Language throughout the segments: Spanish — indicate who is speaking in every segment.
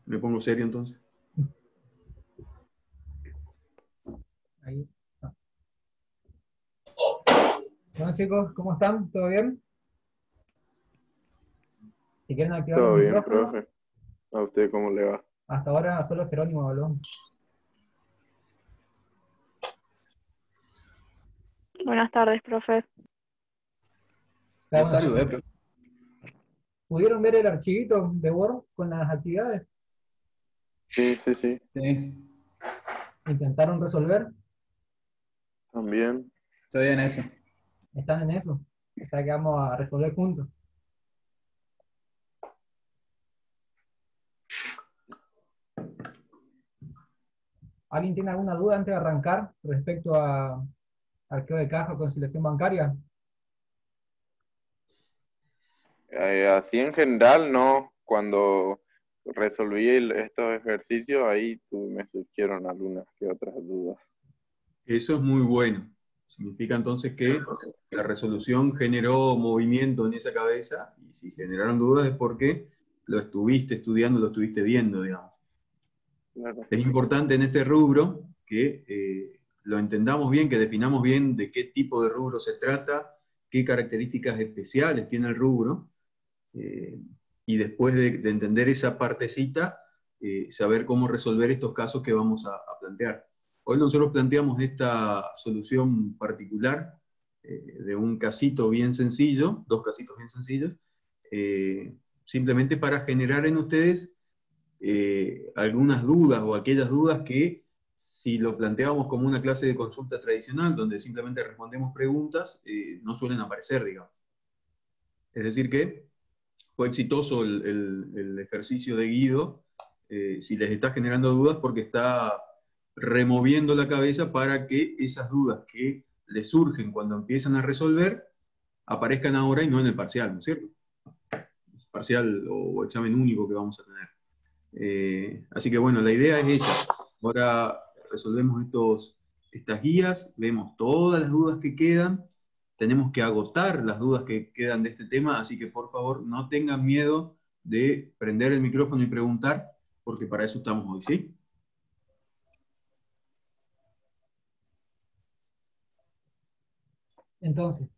Speaker 1: Me pongo serio entonces.
Speaker 2: Ahí. Bueno chicos, ¿cómo están? ¿Todo bien? Si quieren activar los
Speaker 3: Todo bien,
Speaker 2: micrófonos,
Speaker 3: profe. ¿A usted cómo le va?
Speaker 2: hasta ahora solo Jerónimo habló.
Speaker 4: Buenas tardes, profe.
Speaker 2: Cada
Speaker 5: Yo
Speaker 2: uno
Speaker 5: salgo,
Speaker 2: chicos.
Speaker 5: pero
Speaker 2: ¿Pudieron ver el archivito de Word con las actividades?
Speaker 3: Sí, sí, sí.
Speaker 5: sí,
Speaker 2: ¿Intentaron resolver?
Speaker 3: También.
Speaker 5: estoy en eso.
Speaker 2: ¿Están en eso? O sea que vamos a resolver juntos. ¿Alguien tiene alguna duda antes de arrancar respecto a arqueo de caja o conciliación bancaria?
Speaker 3: Así en general, no. Cuando resolví estos ejercicios, ahí me surgieron algunas que otras dudas.
Speaker 1: Eso es muy bueno. Significa entonces que la resolución generó movimiento en esa cabeza, y si generaron dudas es porque lo estuviste estudiando, lo estuviste viendo, digamos.
Speaker 3: Claro.
Speaker 1: Es importante en este rubro que lo entendamos bien, que definamos bien de qué tipo de rubro se trata, qué características especiales tiene el rubro, y después de entender esa partecita, saber cómo resolver estos casos que vamos a plantear. Hoy nosotros planteamos esta solución particular de un casito bien sencillo, dos casitos bien sencillos, simplemente para generar en ustedes algunas dudas o aquellas dudas que si lo planteamos como una clase de consulta tradicional, donde simplemente respondemos preguntas, no suelen aparecer, digamos. Es decir que fue exitoso el ejercicio de Guido, si les está generando dudas, porque está removiendo la cabeza para que esas dudas que les surgen cuando empiezan a resolver, aparezcan ahora y no en el parcial, ¿no es cierto? Es parcial o examen único que vamos a tener. Así que bueno, la idea es esa. Ahora resolvemos estas guías, vemos todas las dudas que quedan, tenemos que agotar las dudas que quedan de este tema, así que por favor no tengan miedo de prender el micrófono y preguntar, porque para eso estamos hoy, ¿sí?
Speaker 2: Entonces,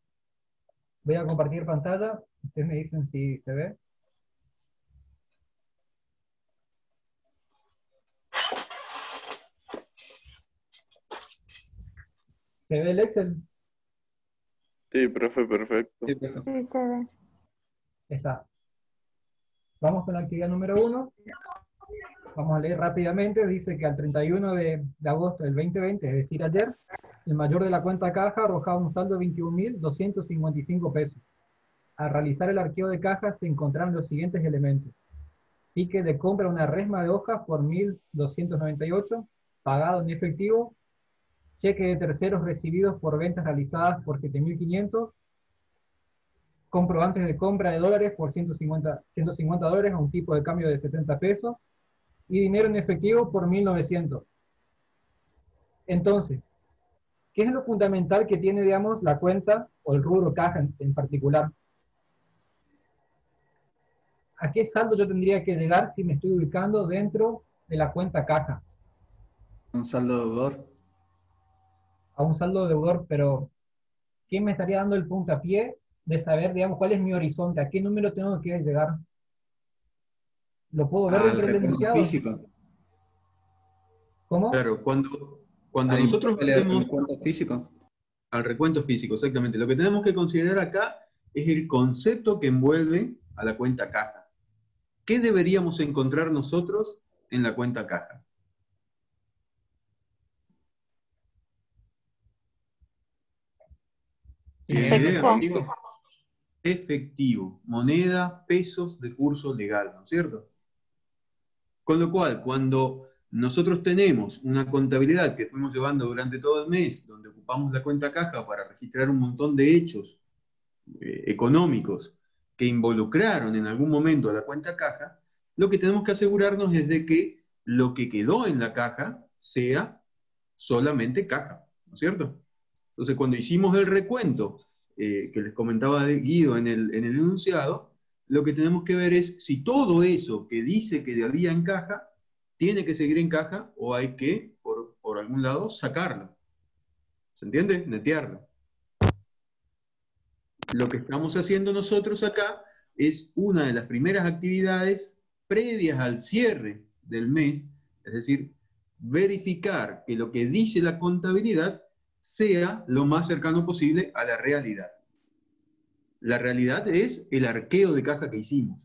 Speaker 2: voy a compartir pantalla. Ustedes me dicen si se ve. ¿Se ve el Excel?
Speaker 3: Sí, profe, perfecto.
Speaker 5: Sí, profe.
Speaker 4: Sí, se ve.
Speaker 2: Está. Vamos con la actividad número 1. Vamos a leer rápidamente. Dice que al 31 de agosto del 2020, es decir, ayer, el mayor de la cuenta caja arrojaba un saldo de 21.255 pesos. Al realizar el arqueo de caja se encontraron los siguientes elementos. Ticket de compra una resma de hojas por 1.298, pagado en efectivo, cheque de terceros recibidos por ventas realizadas por 7.500, comprobantes de compra de dólares por 150 dólares a un tipo de cambio de 70 pesos, y dinero en efectivo por 1.900. Entonces, ¿qué es lo fundamental que tiene, digamos, la cuenta o el rubro caja en particular? ¿A qué saldo yo tendría que llegar si me estoy ubicando dentro de la cuenta caja?
Speaker 5: Un saldo deudor.
Speaker 2: A un saldo deudor, pero ¿qué me estaría dando el puntapié de saber, digamos, cuál es mi horizonte? ¿A qué número tengo que llegar? ¿Lo puedo ver
Speaker 5: Al
Speaker 2: dentro del
Speaker 5: recuento
Speaker 2: enunciado?
Speaker 5: físico.
Speaker 2: ¿Cómo?
Speaker 1: Claro, cuando
Speaker 5: Al
Speaker 1: nosotros
Speaker 5: importe del
Speaker 1: hacemos
Speaker 5: recuento físico.
Speaker 1: al recuento físico, exactamente, lo que tenemos que considerar acá es el concepto que envuelve a la cuenta caja. ¿Qué deberíamos encontrar nosotros en la cuenta caja? ¿Tienen idea?
Speaker 4: Efectivo.
Speaker 5: Efectivo.
Speaker 1: Efectivo, moneda, pesos de curso legal, ¿no es cierto? Con lo cual, cuando nosotros tenemos una contabilidad que fuimos llevando durante todo el mes, donde ocupamos la cuenta caja para registrar un montón de hechos económicos que involucraron en algún momento a la cuenta caja, lo que tenemos que asegurarnos es de que lo que quedó en la caja sea solamente caja, ¿no es cierto? Entonces, cuando hicimos el recuento que les comentaba de Guido en el enunciado, lo que tenemos que ver es si todo eso que dice que debía en caja, tiene que seguir en caja o hay que, por algún lado, sacarlo. ¿Se entiende? Netearlo. Lo que estamos haciendo nosotros acá es una de las primeras actividades previas al cierre del mes, es decir, verificar que lo que dice la contabilidad sea lo más cercano posible a la realidad. La realidad es el arqueo de caja que hicimos.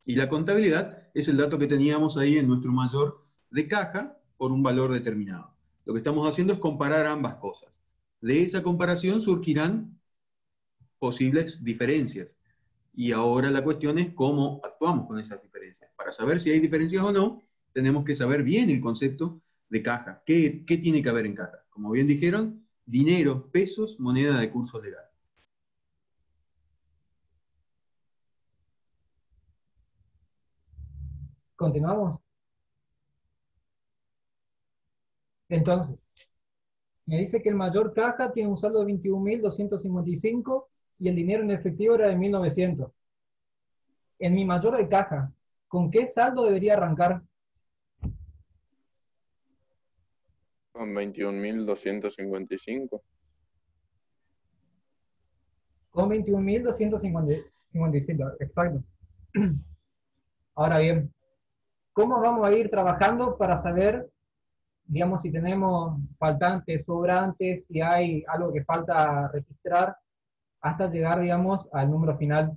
Speaker 1: Y la contabilidad es el dato que teníamos ahí en nuestro mayor de caja por un valor determinado. Lo que estamos haciendo es comparar ambas cosas. De esa comparación surgirán posibles diferencias. Y ahora la cuestión es cómo actuamos con esas diferencias. Para saber si hay diferencias o no, tenemos que saber bien el concepto de caja. ¿Qué tiene que haber en caja? Como bien dijeron, dinero, pesos, moneda de curso legal.
Speaker 2: Continuamos. Entonces, me dice que el mayor caja tiene un saldo de 21.255 y el dinero en efectivo era de 1.900. En mi mayor de caja, ¿con qué saldo debería arrancar?
Speaker 3: Con 21.255.
Speaker 2: Con 21.255, exacto. Ahora bien, ¿cómo vamos a ir trabajando para saber, digamos, si tenemos faltantes, sobrantes, si hay algo que falta registrar, hasta llegar, digamos, al número final?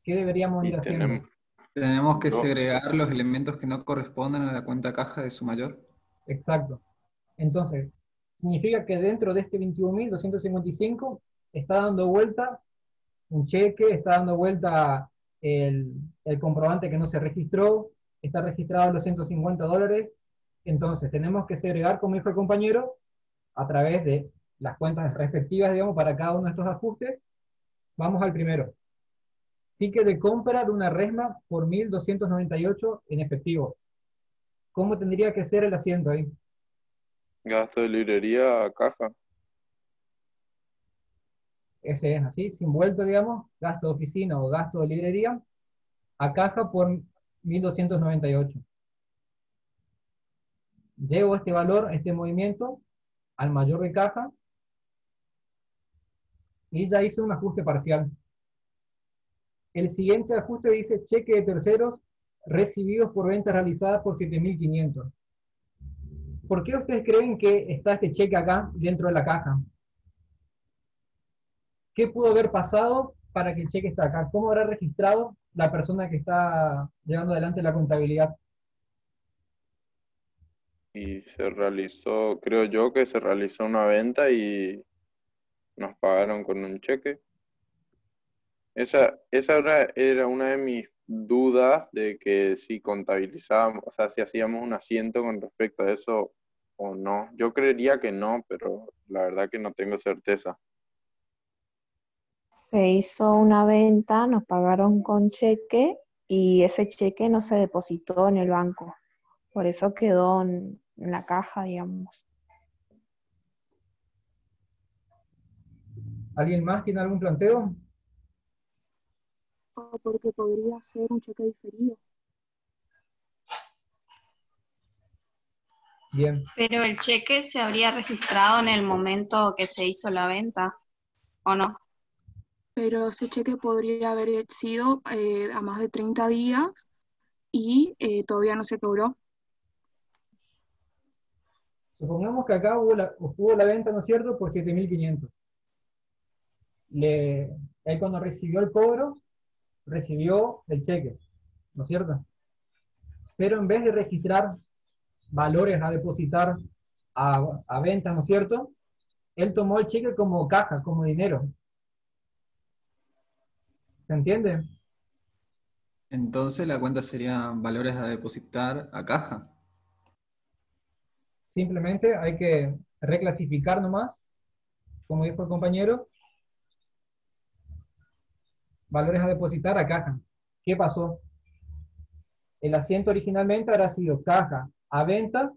Speaker 2: ¿Qué deberíamos ir
Speaker 3: Y
Speaker 2: haciendo?
Speaker 5: Tenemos que
Speaker 3: Yo-
Speaker 5: segregar los elementos que no corresponden a la cuenta caja de su mayor.
Speaker 2: Exacto. Entonces, significa que dentro de este 21.255 está dando vuelta un cheque, está dando vuelta el comprobante que no se registró, está registrado los $150. Entonces, tenemos que segregar, como dijo el compañero, a través de las cuentas respectivas, digamos, para cada uno de estos ajustes. Vamos al primero. Ticket de compra de una resma por 1.298 en efectivo. ¿Cómo tendría que ser el asiento ahí?
Speaker 3: Gasto de librería a caja.
Speaker 2: Ese es así, sin vuelto, digamos, gasto de oficina o gasto de librería, a caja por 1.298. Llevo este valor, este movimiento, al mayor de caja, y ya hice un ajuste parcial. El siguiente ajuste dice cheque de terceros recibidos por ventas realizadas por 7.500. ¿Por qué ustedes creen que está este cheque acá dentro de la caja? ¿Qué pudo haber pasado para que el cheque esté acá? ¿Cómo habrá registrado la persona que está llevando adelante la contabilidad?
Speaker 3: Y se realizó, creo yo que se realizó una venta y nos pagaron con un cheque. Esa era una de mis dudas de que si contabilizábamos, o sea, si hacíamos un asiento con respecto a eso o no. Yo creería que no, pero la verdad que no tengo certeza.
Speaker 4: Se hizo una venta, nos pagaron con cheque y ese cheque no se depositó en el banco. Por eso quedó en la caja, digamos.
Speaker 2: ¿Alguien más tiene algún planteo?
Speaker 6: O porque podría ser un cheque diferido.
Speaker 2: Bien,
Speaker 7: Pero el cheque se habría registrado en el momento que se hizo la venta, ¿o no?
Speaker 6: Pero ese cheque podría haber sido a más de 30 días y todavía no se cobró.
Speaker 2: supongamos que acá hubo la venta, ¿no es cierto?, por 7.500. Él cuando recibió el cobro, recibió el cheque, ¿no es cierto? Pero en vez de registrar valores a depositar a ventas, ¿no es cierto?, él tomó el cheque como caja, como dinero. ¿Se entiende?
Speaker 5: Entonces la cuenta sería valores a depositar a caja.
Speaker 2: Simplemente hay que reclasificar nomás, como dijo el compañero, valores a depositar a caja. ¿Qué pasó? El asiento originalmente habrá sido caja a ventas,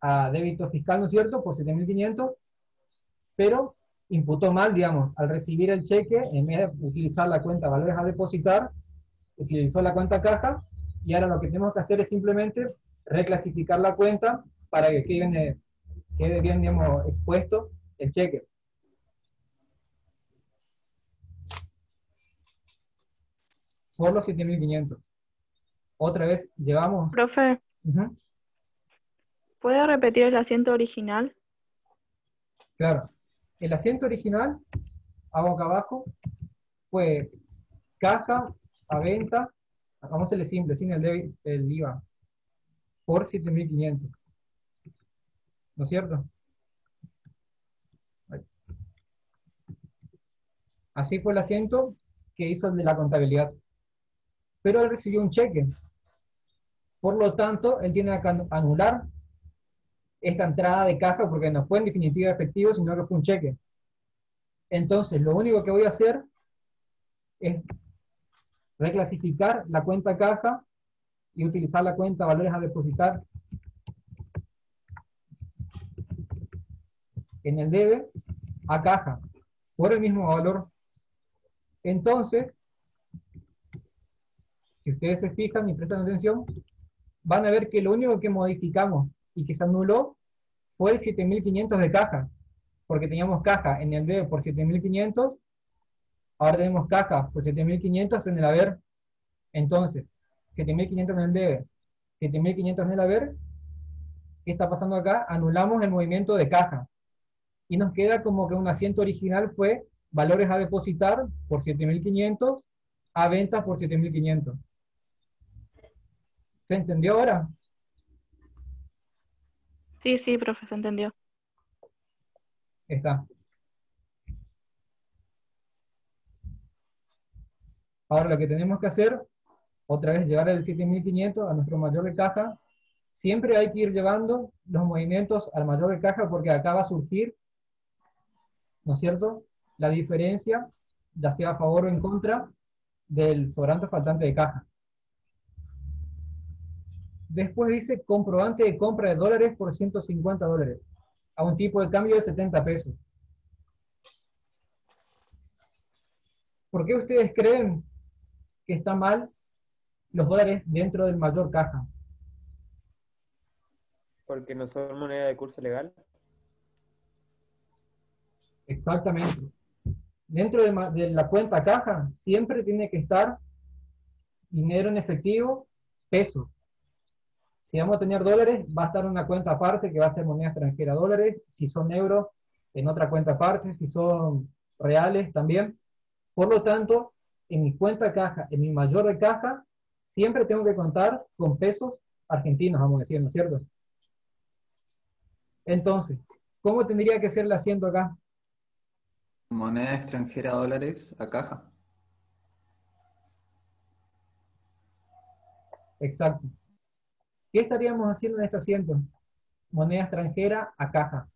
Speaker 2: a débito fiscal, ¿no es cierto?, por 7.500, pero imputó mal, digamos, al recibir el cheque, en vez de utilizar la cuenta valores a depositar, utilizó la cuenta caja, y ahora lo que tenemos que hacer es simplemente reclasificar la cuenta para que quede bien, digamos, expuesto el cheque. Por los 7.500. Otra vez llevamos...
Speaker 8: Profe,
Speaker 2: Ujú,
Speaker 8: ¿puede repetir el asiento original?
Speaker 2: claro. El asiento original, hago acá abajo, fue caja a venta, vamos a hacerle simple, sin el IVA, por 7.500. ¿No es cierto? Así fue el asiento que hizo el de la contabilidad. Pero él recibió un cheque. Por lo tanto, él tiene que anular esta entrada de caja porque no fue en definitiva efectivo, sino que fue un cheque. Entonces, lo único que voy a hacer es reclasificar la cuenta caja y utilizar la cuenta valores a depositar en el debe a caja por el mismo valor. Entonces, si ustedes se fijan y prestan atención, van a ver que lo único que modificamos y que se anuló fue el 7.500 de caja, porque teníamos caja en el debe por 7.500, ahora tenemos caja por 7.500 en el haber. Entonces, 7.500 en el debe, 7.500 en el haber. ¿Qué está pasando acá? Anulamos el movimiento de caja y nos queda como que un asiento original fue valores a depositar por 7.500 a ventas por 7.500. ¿Se entendió ahora?
Speaker 8: Sí, sí, profe, se entendió.
Speaker 2: Está. Ahora lo que tenemos que hacer, otra vez llevar el 7.500 a nuestro mayor de caja. Siempre hay que ir llevando los movimientos al mayor de caja porque acá va a surgir, ¿no es cierto?, la diferencia, ya sea a favor o en contra, del sobrante faltante de caja. Después dice comprobante de compra de dólares por 150 dólares, a un tipo de cambio de 70 pesos. ¿Por qué ustedes creen que está mal los dólares dentro del mayor caja?
Speaker 9: Porque no son moneda de curso legal.
Speaker 2: Exactamente. Dentro de la cuenta caja siempre tiene que estar dinero en efectivo, pesos. Si vamos a tener dólares, va a estar en una cuenta aparte que va a ser moneda extranjera dólares. Si son euros, en otra cuenta aparte. Si son reales, también. Por lo tanto, en mi cuenta caja, en mi mayor de caja, siempre tengo que contar con pesos argentinos, vamos a decir, ¿no es cierto? Entonces, ¿cómo tendría que ser el asiento acá?
Speaker 5: Moneda extranjera dólares a caja.
Speaker 2: Exacto. ¿Qué estaríamos haciendo en este asiento? Moneda extranjera a caja.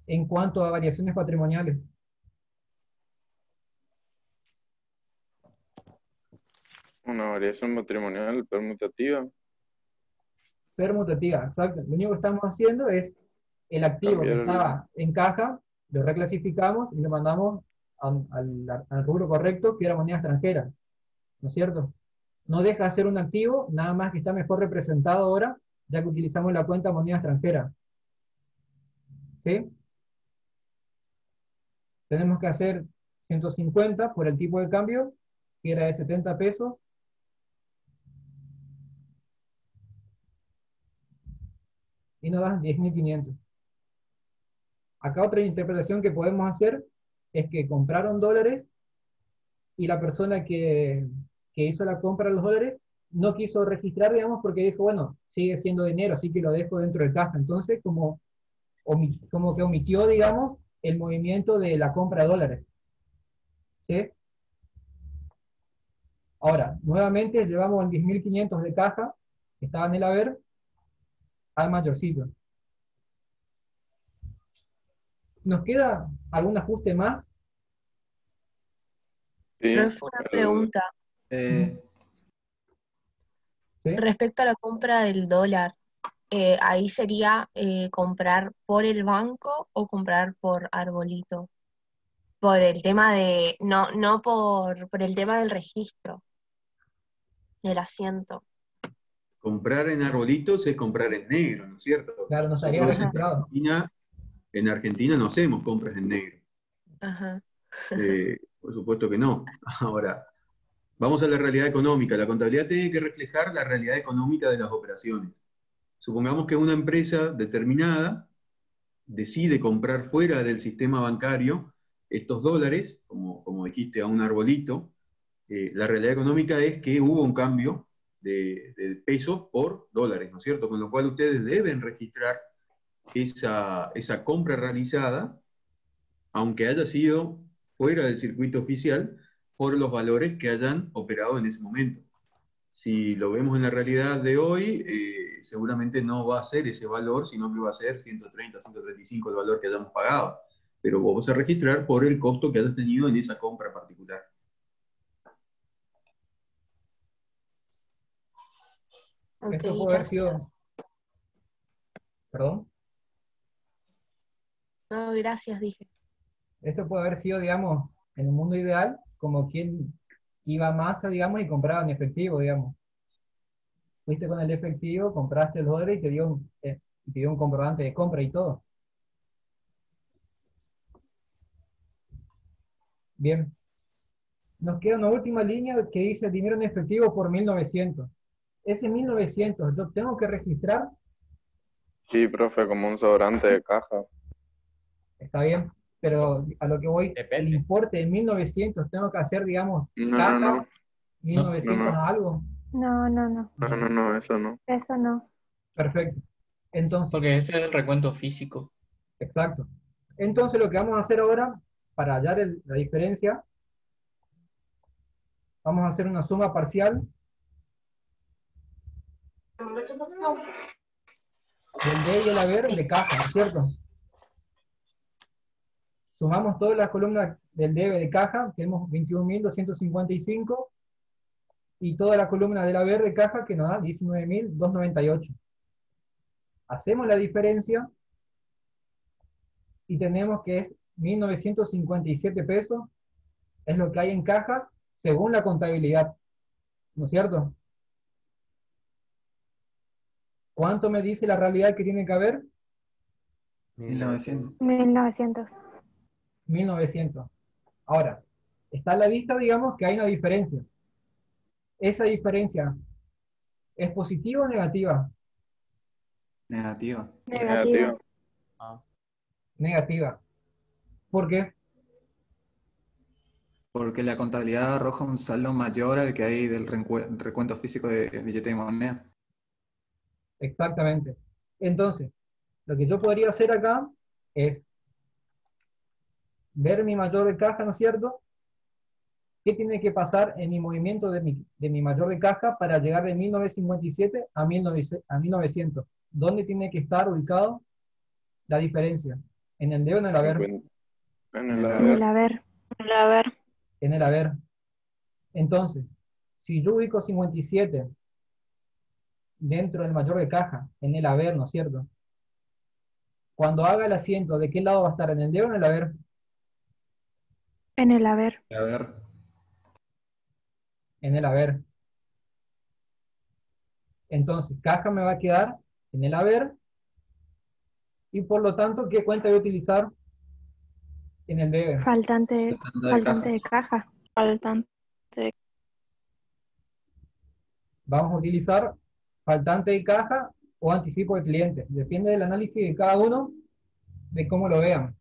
Speaker 2: En cuanto a variaciones patrimoniales.
Speaker 3: Una variación patrimonial permutativa.
Speaker 2: Permutativa, exacto. Lo único que estamos haciendo es el activo que
Speaker 3: Cambiar
Speaker 2: estaba en caja, lo reclasificamos y lo mandamos al rubro correcto, que era moneda extranjera. ¿No es cierto? No deja de ser un activo, nada más que está mejor representado ahora, ya que utilizamos la cuenta moneda extranjera. ¿Sí? Tenemos que hacer 150 por el tipo de cambio, que era de 70 pesos. Y nos dan 10.500. Acá otra interpretación que podemos hacer es que compraron dólares y la persona que hizo la compra de los dólares no quiso registrar, digamos, porque dijo, bueno, sigue siendo dinero, así que lo dejo dentro de caja. Entonces, como que omitió, digamos, el movimiento de la compra de dólares. ¿Sí? Ahora, nuevamente llevamos el 10.500 de caja, que estaba en el haber, al mayorcito. ¿Nos queda algún ajuste más?
Speaker 3: Sí,
Speaker 10: Profe, una pregunta.
Speaker 5: Eh,
Speaker 2: ¿Sí?
Speaker 10: Respecto a la compra del dólar, ahí sería comprar por el banco o comprar por arbolito. Por el tema de, no por el tema del registro, del asiento.
Speaker 1: Comprar en arbolitos es comprar en negro, ¿no es cierto?
Speaker 2: Claro, no estaría
Speaker 1: Nosotros
Speaker 2: registrado.
Speaker 1: En Argentina no hacemos compras en negro.
Speaker 10: Ajá.
Speaker 1: Por supuesto que no. Ahora, vamos a la realidad económica. La contabilidad tiene que reflejar la realidad económica de las operaciones. Supongamos que una empresa determinada decide comprar fuera del sistema bancario estos dólares, como dijiste, a un arbolito. La realidad económica es que hubo un cambio de pesos por dólares, ¿no es cierto? Con lo cual ustedes deben registrar esa compra realizada, aunque haya sido fuera del circuito oficial, por los valores que hayan operado en ese momento. Si lo vemos en la realidad de hoy, seguramente no va a ser ese valor, sino que va a ser 130, 135 el valor que hayamos pagado. Pero vos vas a registrar por el costo que hayas tenido en esa compra particular.
Speaker 10: Ok,
Speaker 2: Esto puede haber sido,
Speaker 10: gracias.
Speaker 2: perdón,
Speaker 10: No, gracias, dije.
Speaker 2: esto puede haber sido, digamos, en un mundo ideal, como quien iba a masa, digamos, y compraba en efectivo, digamos. Fuiste con el efectivo, compraste el dólar y te dio un comprobante de compra y todo. Bien. Nos queda una última línea que dice dinero en efectivo por 1900. Ese 1900, yo tengo que registrar,
Speaker 3: Sí, profe, como un sobrante de caja.
Speaker 2: está bien, pero a lo que voy, el
Speaker 9: Depende.
Speaker 2: importe de 1900, tengo que hacer, digamos,
Speaker 3: No,
Speaker 2: caja,
Speaker 3: no, no,
Speaker 2: 1900 a algo.
Speaker 11: No, no, no.
Speaker 3: no, eso no.
Speaker 11: Eso no.
Speaker 2: Perfecto. Entonces,
Speaker 12: Porque ese es el recuento físico.
Speaker 2: exacto. Entonces lo que vamos a hacer ahora, para hallar la diferencia, vamos a hacer una suma parcial del debe y el haber de caja, ¿no es cierto? Sumamos todas las columnas del debe de caja, tenemos 21.255, y toda la columna del haber de caja que nos da 19.298. Hacemos la diferencia y tenemos que es 1.957 pesos, es lo que hay en caja según la contabilidad, ¿no es cierto? ¿Cuánto me dice la realidad que tiene que haber?
Speaker 5: 1900.
Speaker 11: 1900.
Speaker 2: 1.900. Ahora, está a la vista, digamos, que hay una diferencia. ¿Esa diferencia es positiva o negativa?
Speaker 5: Negativa.
Speaker 11: Negativa.
Speaker 2: Negativa. ¿Por qué?
Speaker 5: Porque la contabilidad arroja un saldo mayor al que hay del recuento físico de billete de moneda.
Speaker 2: Exactamente. Entonces, lo que yo podría hacer acá es ver mi mayor de caja, ¿no es cierto? ¿Qué tiene que pasar en mi movimiento de mi mayor de caja para llegar de 1957 a 1900? ¿Dónde tiene que estar ubicado la diferencia? ¿En el debe o en el haber?
Speaker 3: En
Speaker 5: En
Speaker 3: el
Speaker 5: el
Speaker 11: En
Speaker 3: haber.
Speaker 11: el haber.
Speaker 8: A ver,
Speaker 2: En el haber. Entonces, si yo ubico 57 dentro del mayor de caja, en el haber, ¿no es cierto? Cuando haga el asiento, ¿de qué lado va a estar? ¿En el debe o en el haber?
Speaker 11: En el haber.
Speaker 5: A ver,
Speaker 2: En el haber. Entonces, caja me va a quedar en el haber y por lo tanto, ¿qué cuenta voy a utilizar en el debe?
Speaker 11: Faltante
Speaker 5: faltante de caja.
Speaker 11: de caja.
Speaker 8: faltante.
Speaker 2: Vamos a utilizar faltante de caja o anticipo de cliente. Depende del análisis de cada uno, de cómo lo vean.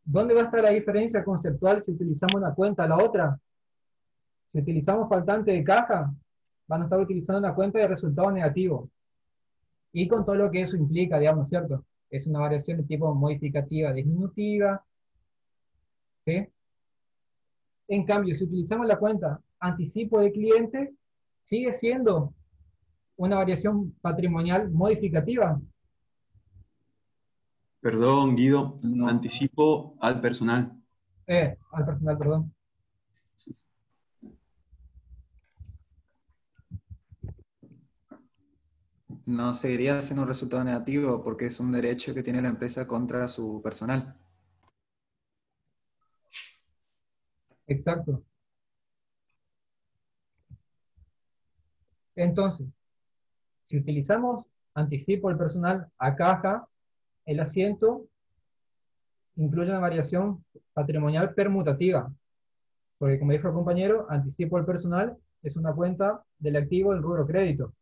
Speaker 2: ¿Dónde va a estar la diferencia conceptual si utilizamos una cuenta a la otra? Si utilizamos faltante de caja, van a estar utilizando una cuenta de resultado negativo. Y con todo lo que eso implica, digamos, ¿cierto? Es una variación de tipo modificativa disminutiva, ¿sí? En cambio, si utilizamos la cuenta anticipo de cliente, sigue siendo una variación patrimonial modificativa.
Speaker 1: Perdón, Guido,
Speaker 5: No.
Speaker 1: anticipo al personal.
Speaker 2: Al personal, perdón.
Speaker 5: no seguiría siendo un resultado negativo porque es un derecho que tiene la empresa contra su personal.
Speaker 2: Exacto. Entonces, si utilizamos anticipo del personal a caja, el asiento incluye una variación patrimonial permutativa, porque como dijo el compañero, anticipo del personal es una cuenta del activo del rubro crédito.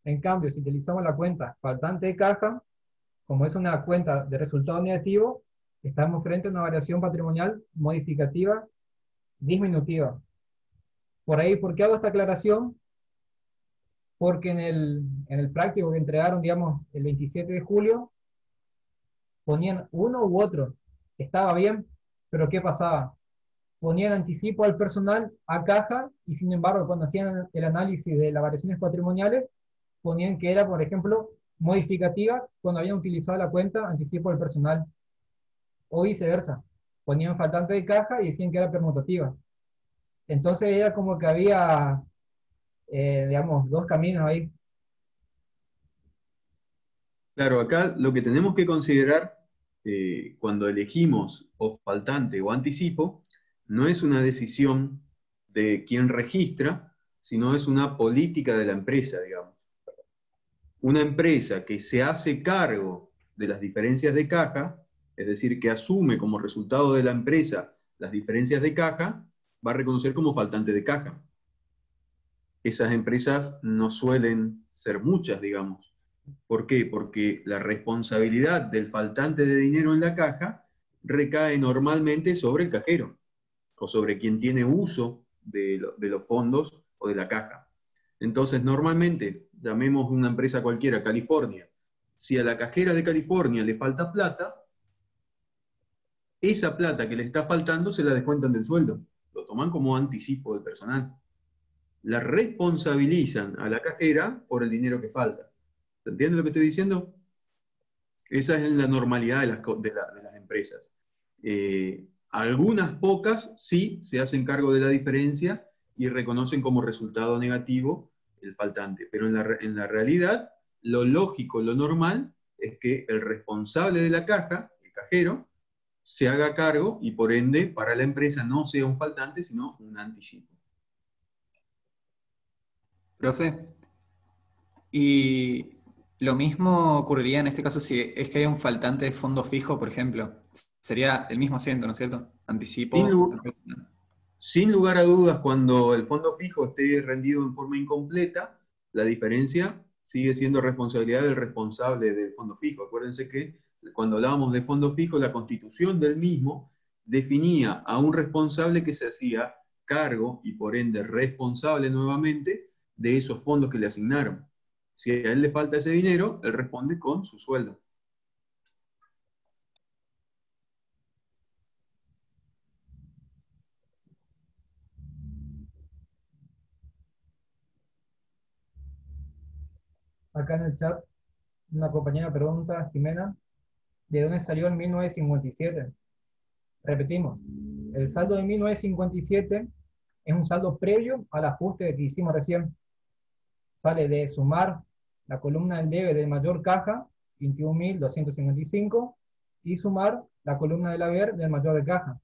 Speaker 2: En cambio, si utilizamos la cuenta faltante de caja, como es una cuenta de resultado negativo, estamos frente a una variación patrimonial modificativa disminutiva. Por ahí, ¿por qué hago esta aclaración? Porque en el práctico que entregaron, digamos, el 27 de julio, ponían uno u otro. Estaba bien, pero ¿qué pasaba? Ponían anticipo al personal a caja y sin embargo cuando hacían el análisis de las variaciones patrimoniales, ponían que era, por ejemplo, modificativa cuando habían utilizado la cuenta anticipo al personal. O viceversa. Ponían faltante de caja y decían que era permutativa. Entonces era como que había, digamos, dos caminos ahí.
Speaker 1: Claro, acá lo que tenemos que considerar cuando elegimos o faltante o anticipo, no es una decisión de quien registra, sino es una política de la empresa, digamos. Una empresa que se hace cargo de las diferencias de caja, es decir, que asume como resultado de la empresa las diferencias de caja, va a reconocer como faltante de caja. Esas empresas no suelen ser muchas, digamos. ¿Por qué? Porque la responsabilidad del faltante de dinero en la caja recae normalmente sobre el cajero o sobre quien tiene uso de los fondos o de la caja. Entonces, normalmente, llamemos una empresa cualquiera, California, si a la cajera de California le falta plata, esa plata que le está faltando se la descuentan del sueldo. Lo toman como anticipo del personal. La responsabilizan a la cajera por el dinero que falta. ¿Se entiende lo que estoy diciendo? Esa es la normalidad de las empresas. Algunas pocas sí se hacen cargo de la diferencia y reconocen como resultado negativo el faltante, pero en la realidad lo lógico, lo normal es que el responsable de la caja, el cajero, se haga cargo y por ende para la empresa no sea un faltante sino un anticipo.
Speaker 5: Profe, y lo mismo ocurriría en este caso si es que hay un faltante de fondo fijo, por ejemplo. Sería el mismo asiento, ¿no es cierto? Anticipo.
Speaker 1: Sin lugar a dudas, cuando el fondo fijo esté rendido en forma incompleta, la diferencia sigue siendo responsabilidad del responsable del fondo fijo. Acuérdense que cuando hablábamos de fondo fijo, la constitución del mismo definía a un responsable que se hacía cargo y por ende responsable nuevamente de esos fondos que le asignaron. Si a él le falta ese dinero, él responde con su sueldo.
Speaker 2: Acá en el chat, una compañera pregunta, Jimena, ¿de dónde salió el 1957? Repetimos, el saldo de 1957 es un saldo previo al ajuste que hicimos recién. Sale de sumar la columna del debe de mayor caja, 21.255, y sumar la columna del haber del mayor de caja,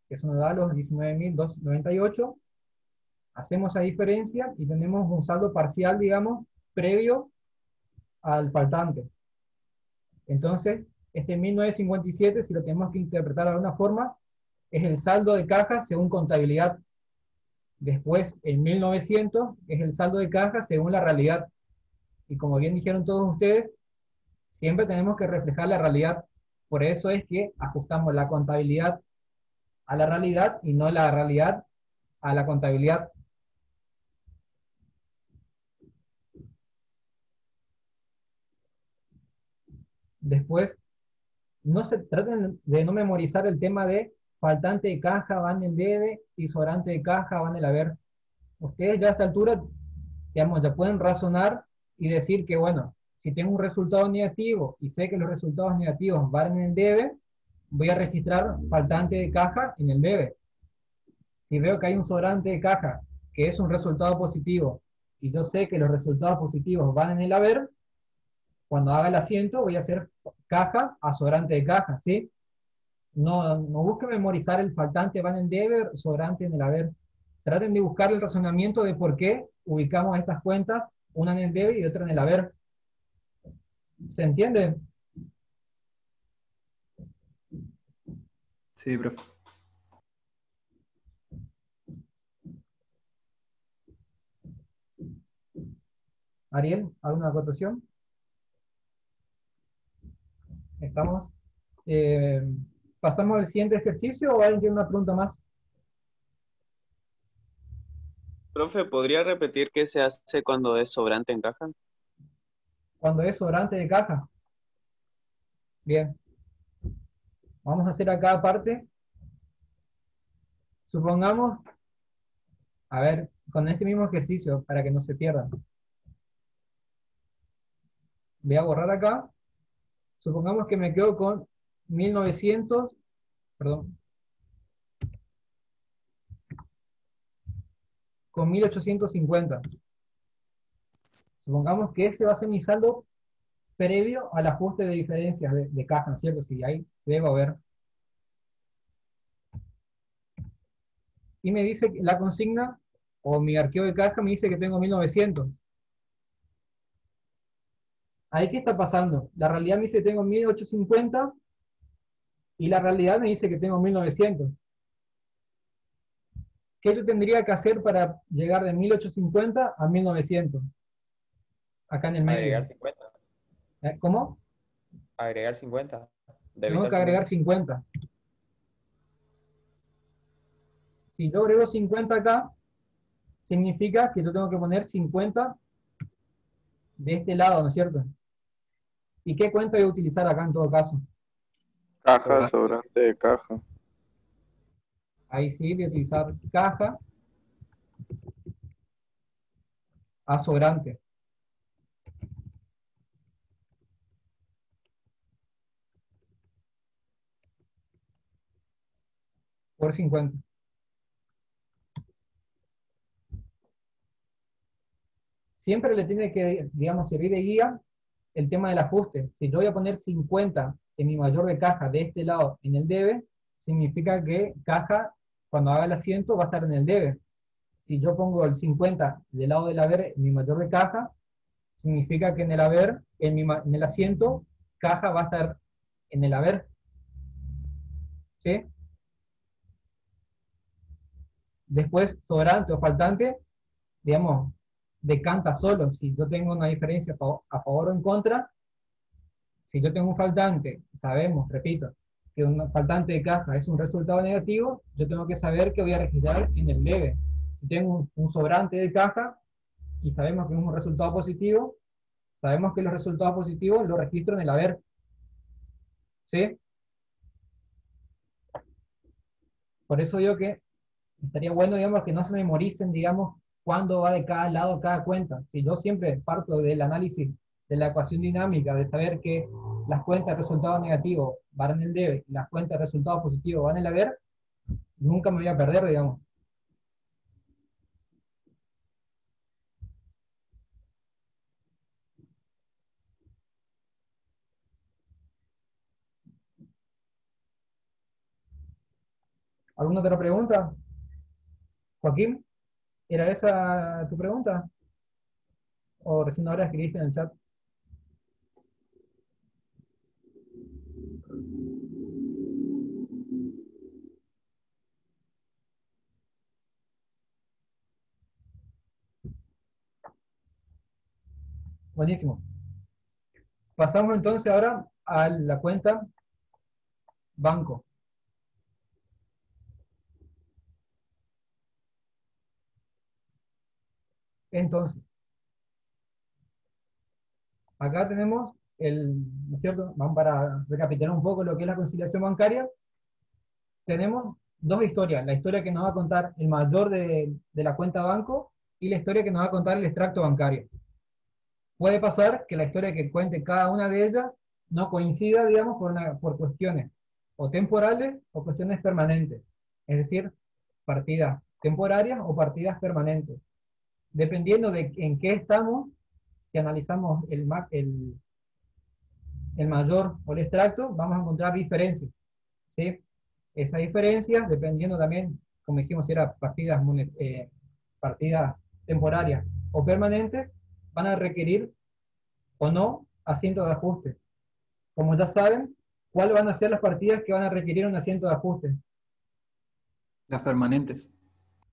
Speaker 2: que eso nos da los 19.298. Hacemos esa diferencia y tenemos un saldo parcial, digamos, previo al faltante. Entonces, este 1957, si lo tenemos que interpretar de alguna forma, es el saldo de caja según contabilidad. Después, el 1900 es el saldo de caja según la realidad. Y como bien dijeron todos ustedes, siempre tenemos que reflejar la realidad. Por eso es que ajustamos la contabilidad a la realidad y no la realidad a la contabilidad. Después, no se traten de no memorizar el tema de faltante de caja va en el debe y sobrante de caja va en el haber. Ustedes ya a esta altura, digamos, ya pueden razonar y decir que, bueno, si tengo un resultado negativo y sé que los resultados negativos van en el debe, voy a registrar faltante de caja en el debe. Si veo que hay un sobrante de caja que es un resultado positivo y yo sé que los resultados positivos van en el haber, cuando haga el asiento voy a hacer caja a sobrante de caja, ¿sí? No busquen memorizar el faltante va en el debe, sobrante en el haber. Traten de buscar el razonamiento de por qué ubicamos estas cuentas, una en el debe y otra en el haber. ¿Se entiende?
Speaker 5: Sí, profe.
Speaker 2: Ariel, ¿alguna acotación? ¿Estamos? ¿Pasamos al siguiente ejercicio o alguien tiene una pregunta más?
Speaker 13: Profe, ¿podría repetir qué se hace cuando es sobrante en caja?
Speaker 2: Cuando es sobrante de caja. Bien. Vamos a hacer acá aparte. Supongamos, a ver, con este mismo ejercicio, para que no se pierdan. Voy a borrar acá. Supongamos que me quedo con 1900, perdón, con 1850. Supongamos que ese va a ser mi saldo previo al ajuste de diferencias de caja, ¿no es cierto? Si ahí debo ver. Y me dice que la consigna, o mi arqueo de caja, me dice que tengo 1900. ¿Ahí qué está pasando? La realidad me dice que tengo 1850 y la realidad me dice que tengo 1900. ¿Qué yo tendría que hacer para llegar de 1850 a 1900? Acá en el medio.
Speaker 9: Agregar 50.
Speaker 2: ¿Cómo?
Speaker 9: Agregar 50.
Speaker 2: Tengo que agregar 50. Si yo agrego 50 acá, significa que yo tengo que poner 50 de este lado, ¿no es cierto? ¿Y qué cuenta voy a utilizar acá en todo caso?
Speaker 3: Caja, sobrante de caja.
Speaker 2: Ahí sí, voy a utilizar caja a sobrante. Por 50. Siempre le tiene que, digamos, servir de guía el tema del ajuste. Si yo voy a poner 50 en mi mayor de caja de este lado en el debe, significa que caja, cuando haga el asiento, va a estar en el debe. Si yo pongo el 50 del lado del haber en mi mayor de caja, significa que en el haber, en el asiento, caja va a estar en el haber. ¿Sí? Después, sobrante o faltante, digamos, decanta solo. Si yo tengo una diferencia a favor o en contra, si yo tengo un faltante, sabemos, repito, que un faltante de caja es un resultado negativo, yo tengo que saber que voy a registrar en el debe. Si tengo un sobrante de caja y sabemos que es un resultado positivo, sabemos que los resultados positivos los registro en el haber. ¿Sí? Por eso digo que estaría bueno, digamos, que no se memoricen, digamos, cuándo va de cada lado cada cuenta. Si yo siempre parto del análisis de la ecuación dinámica, de saber que las cuentas de resultado negativo van en el debe y las cuentas de resultado positivo van en el haber, nunca me voy a perder, digamos. ¿Alguna otra pregunta? Joaquín, ¿era esa tu pregunta? ¿O recién ahora escribiste en el chat? Buenísimo. Pasamos entonces ahora a la cuenta banco. Entonces, acá tenemos ¿no es cierto? Vamos para recapitular un poco lo que es la conciliación bancaria. Tenemos dos historias, la historia que nos va a contar el mayor de la cuenta banco y la historia que nos va a contar el extracto bancario. Puede pasar que la historia que cuente cada una de ellas no coincida, digamos, por cuestiones o temporales o cuestiones permanentes. Es decir, partidas temporarias o partidas permanentes. Dependiendo de en qué estamos, si analizamos el mayor o el extracto, vamos a encontrar diferencias, ¿sí? Esas diferencias, dependiendo también, como dijimos, si eran partidas temporarias o permanentes, van a requerir o no asiento de ajuste. Como ya saben, ¿cuáles van a ser las partidas que van a requerir un asiento de ajuste?
Speaker 5: Las permanentes.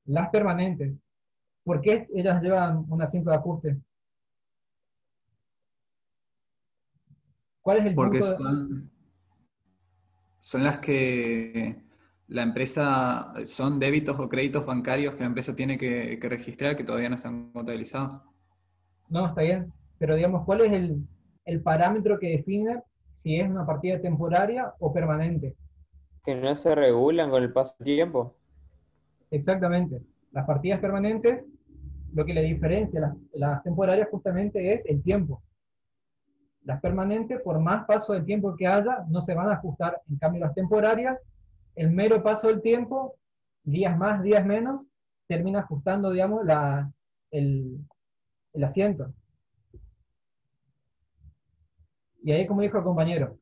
Speaker 2: Las permanentes. ¿Por qué ellas llevan un asiento de ajuste? ¿Cuál es el
Speaker 5: Porque
Speaker 2: punto de...
Speaker 5: son las que la empresa, son débitos o créditos bancarios que la empresa tiene que registrar, que todavía no están contabilizados.
Speaker 2: No, está bien, pero digamos, ¿cuál es el parámetro que define si es una partida temporaria o permanente?
Speaker 9: Que no se regulan con el paso del tiempo.
Speaker 2: Exactamente. Las partidas permanentes, lo que le diferencia a las temporarias justamente es el tiempo. Las permanentes, por más paso del tiempo que haya, no se van a ajustar. En cambio, las temporarias, el mero paso del tiempo, días más, días menos, termina ajustando, digamos, el asiento. Y ahí, como dijo el compañero,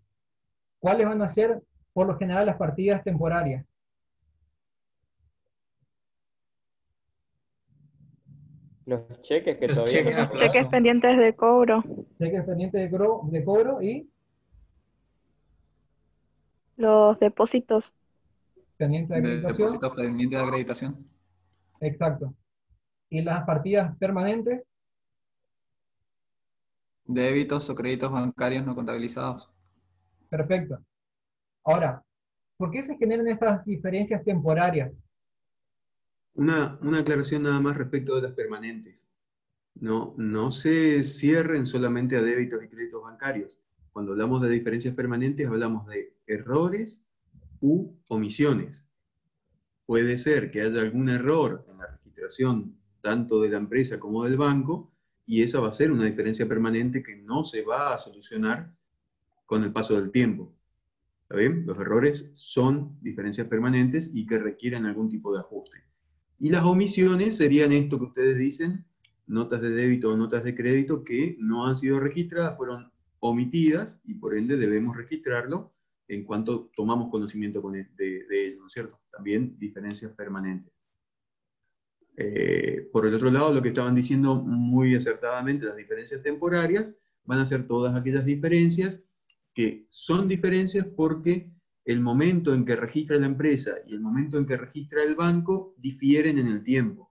Speaker 2: ¿cuáles van a ser, por lo general, las partidas temporarias?
Speaker 9: Los cheques que
Speaker 12: Los
Speaker 9: todavía
Speaker 12: cheques
Speaker 9: no
Speaker 12: a
Speaker 9: se
Speaker 8: Cheques
Speaker 12: plazo.
Speaker 8: pendientes de cobro.
Speaker 2: Cheques pendientes de cobro y
Speaker 8: Los depósitos.
Speaker 2: pendientes de
Speaker 5: De
Speaker 2: acreditación.
Speaker 5: depósitos pendientes de acreditación.
Speaker 2: Exacto. Y las partidas permanentes,
Speaker 5: Débitos o créditos bancarios no contabilizados.
Speaker 2: perfecto. Ahora, ¿por qué se generan estas diferencias temporarias?
Speaker 1: Una aclaración nada más respecto de las permanentes. No se cierren solamente a débitos y créditos bancarios. Cuando hablamos de diferencias permanentes, hablamos de errores u omisiones. Puede ser que haya algún error en la registración tanto de la empresa como del banco, y esa va a ser una diferencia permanente que no se va a solucionar con el paso del tiempo. ¿Está bien? Los errores son diferencias permanentes y que requieren algún tipo de ajuste. Y las omisiones serían esto que ustedes dicen, notas de débito o notas de crédito que no han sido registradas, fueron omitidas y por ende debemos registrarlo en cuanto tomamos conocimiento de ello, ¿no es cierto? También diferencias permanentes. Por el otro lado, lo que estaban diciendo muy acertadamente, las diferencias temporarias van a ser todas aquellas diferencias que son diferencias porque el momento en que registra la empresa y el momento en que registra el banco difieren en el tiempo.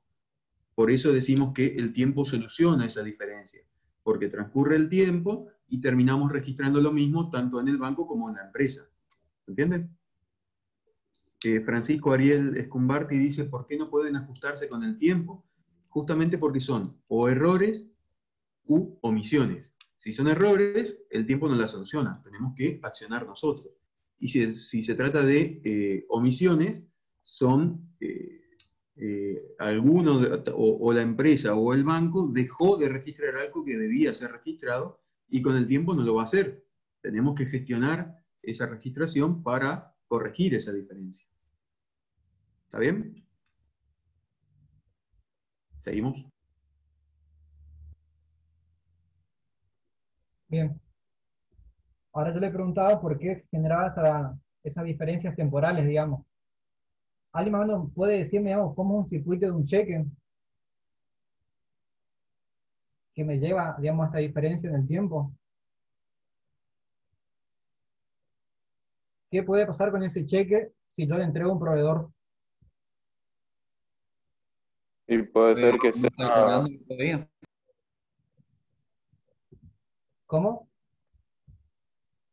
Speaker 1: Por eso decimos que el tiempo soluciona esa diferencia, porque transcurre el tiempo y terminamos registrando lo mismo tanto en el banco como en la empresa. ¿Entienden? Francisco Ariel Escumbarti dice, ¿por qué no pueden ajustarse con el tiempo? Justamente porque son o errores u omisiones. Si son errores, el tiempo no la soluciona, tenemos que accionar nosotros. Y si se trata de omisiones, son alguno o la empresa o el banco dejó de registrar algo que debía ser registrado y con el tiempo no lo va a hacer. Tenemos que gestionar esa registración para corregir esa diferencia. ¿Está bien? ¿Seguimos?
Speaker 2: Bien. Ahora yo le preguntaba por qué se generaban esas diferencias temporales, digamos. ¿Alguien más o menos puede decirme, digamos, cómo es un circuito de un cheque que me lleva, digamos, a esta diferencia en el tiempo? ¿Qué puede pasar con ese cheque si yo le entrego a un proveedor?
Speaker 3: Y puede ser que
Speaker 5: No
Speaker 3: sea,
Speaker 5: estar cobrando todavía.
Speaker 2: ¿Cómo?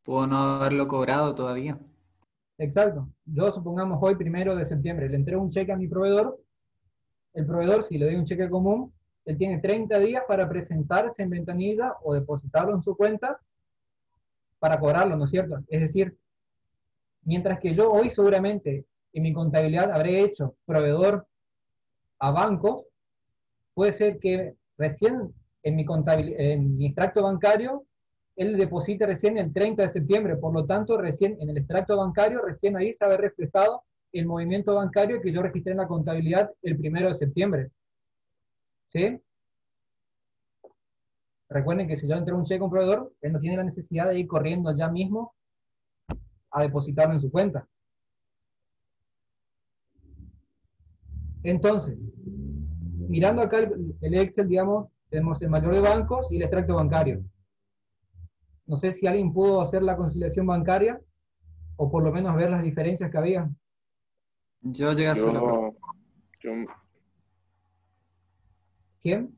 Speaker 5: Puedo no haberlo cobrado todavía.
Speaker 2: Exacto. Yo supongamos hoy, 1 de septiembre, le entrego un cheque a mi proveedor. El proveedor, si le doy un cheque común, él tiene 30 días para presentarse en ventanilla o depositarlo en su cuenta para cobrarlo, ¿no es cierto? Es decir, mientras que yo hoy seguramente en mi contabilidad habré hecho proveedor a bancos, puede ser que recién en mi extracto bancario, él deposite recién el 30 de septiembre, por lo tanto, recién en el extracto bancario, recién ahí se ha reflejado el movimiento bancario que yo registré en la contabilidad el 1 de septiembre. ¿Sí? Recuerden que si yo entrego un cheque a un proveedor, él no tiene la necesidad de ir corriendo ya mismo a depositarlo en su cuenta. Entonces, mirando acá el Excel, digamos, tenemos el mayor de bancos y el extracto bancario. No sé si alguien pudo hacer la conciliación bancaria, o por lo menos ver las diferencias que había.
Speaker 5: Yo llegué a hacerlo, profe.
Speaker 2: ¿Quién?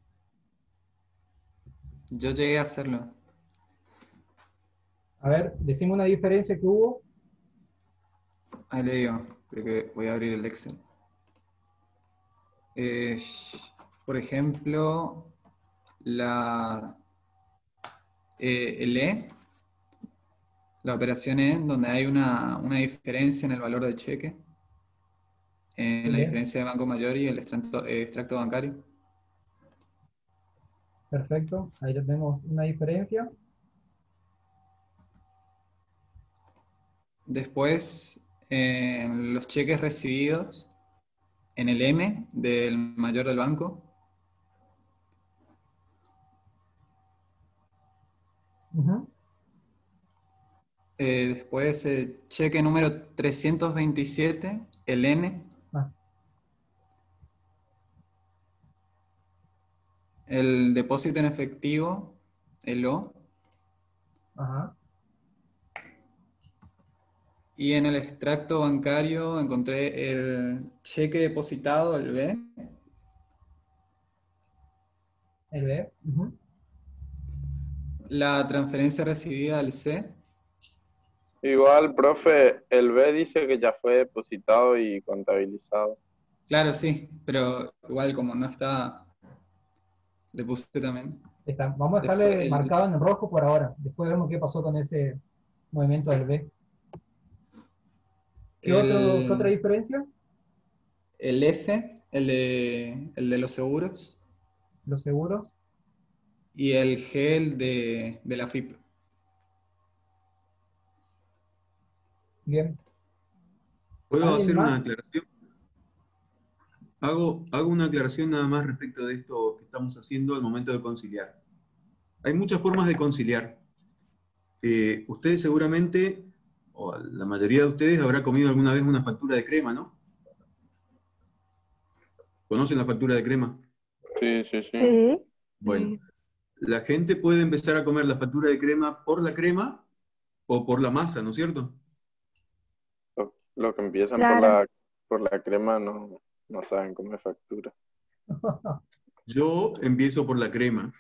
Speaker 5: Yo llegué a hacerlo.
Speaker 2: A ver, decime una diferencia que hubo.
Speaker 5: Ahí le digo, creo que voy a abrir el Excel. Por ejemplo, el E, la operación E, donde hay una diferencia en el valor del cheque, en la
Speaker 2: Bien.
Speaker 5: diferencia de banco mayor y el extracto bancario.
Speaker 2: Perfecto, ahí ya tenemos una diferencia.
Speaker 5: Después, en los cheques recibidos, en el M del mayor del banco.
Speaker 2: Ujú.
Speaker 5: Después, cheque número 327, el N.
Speaker 2: Ah.
Speaker 5: El depósito en efectivo, el O.
Speaker 2: Ajá.
Speaker 5: Y en el extracto bancario encontré el cheque depositado, el B.
Speaker 2: El B. Ujú.
Speaker 5: La transferencia recibida, el C.
Speaker 3: Igual, profe, el B dice que ya fue depositado y contabilizado.
Speaker 5: Claro, sí, pero igual como no está, le puse también.
Speaker 2: Vamos a dejarle
Speaker 5: Después
Speaker 2: marcado en rojo por ahora. Después vemos qué pasó con ese movimiento del B. ¿Qué otra diferencia?
Speaker 5: El F, el de los seguros.
Speaker 2: Los seguros.
Speaker 5: Y el G, el de la FIP.
Speaker 2: Bien.
Speaker 1: ¿Puedo hacer una
Speaker 2: más?
Speaker 1: aclaración? Hago una aclaración nada más respecto de esto que estamos haciendo al momento de conciliar. Hay muchas formas de conciliar. Ustedes seguramente, o la mayoría de ustedes, habrá comido alguna vez una factura de crema, ¿no? ¿Conocen la factura de crema?
Speaker 3: Sí, sí, sí.
Speaker 11: Sí.
Speaker 1: Bueno, la gente puede empezar a comer la factura de crema por la crema o por la masa, ¿no es cierto?
Speaker 3: Los que empiezan
Speaker 11: Claro.
Speaker 3: por la crema no saben comer factura.
Speaker 1: Yo empiezo por la crema.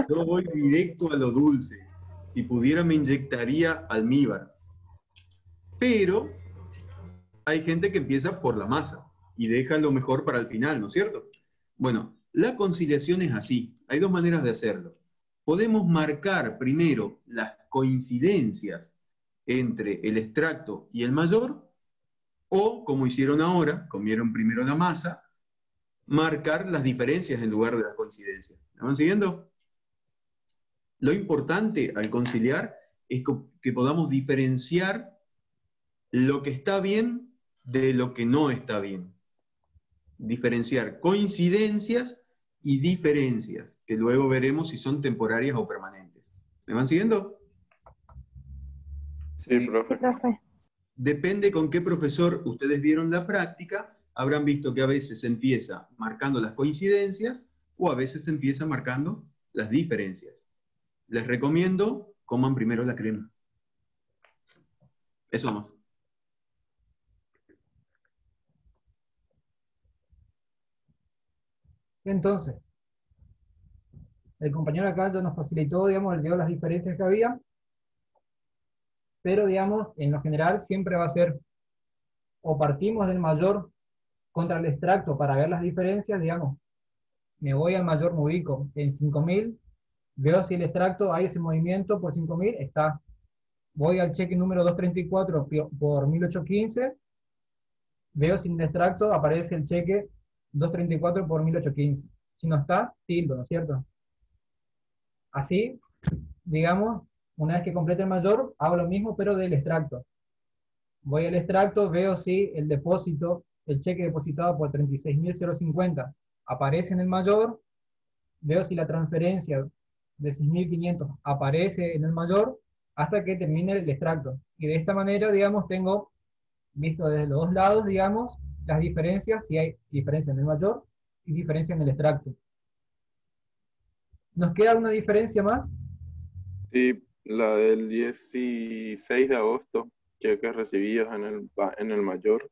Speaker 1: Yo voy directo a lo dulce. Si pudiera me inyectaría almíbar. Pero hay gente que empieza por la masa y deja lo mejor para el final, ¿no es cierto? Bueno, la conciliación es así. Hay dos maneras de hacerlo. Podemos marcar primero las coincidencias entre el extracto y el mayor, o, como hicieron ahora, comieron primero la masa, marcar las diferencias en lugar de las coincidencias. ¿Me van siguiendo? Lo importante al conciliar es que podamos diferenciar lo que está bien de lo que no está bien. Diferenciar coincidencias y diferencias, que luego veremos si son temporarias o permanentes. ¿Me van siguiendo?
Speaker 3: Sí, profe.
Speaker 11: Sí, profe.
Speaker 1: Depende con qué profesor ustedes vieron la práctica, habrán visto que a veces se empieza marcando las coincidencias o a veces se empieza marcando las diferencias. Les recomiendo, coman primero la crema. Eso nomás.
Speaker 2: Entonces, el compañero acá ya nos facilitó, digamos, el video de las diferencias que había, pero, digamos, en lo general siempre va a ser, o partimos del mayor contra el extracto para ver las diferencias, digamos, me voy al mayor, me ubico en 5.000, veo si el extracto hay ese movimiento por 5.000, está. Voy al cheque número 234 por 1.815, veo si en el extracto aparece el cheque 234 por 1.815. Si no está, tildo, ¿no es cierto? Así, digamos, una vez que complete el mayor, hago lo mismo, pero del extracto. Voy al extracto, veo si el depósito, el cheque depositado por 36.050 aparece en el mayor, veo si la transferencia de 6.500 aparece en el mayor hasta que termine el extracto. Y de esta manera, digamos, tengo visto desde los dos lados, digamos, las diferencias, si hay diferencia en el mayor y diferencia en el extracto. ¿Nos queda una diferencia más?
Speaker 3: Sí, la del 16 de agosto, cheques recibidos en el mayor.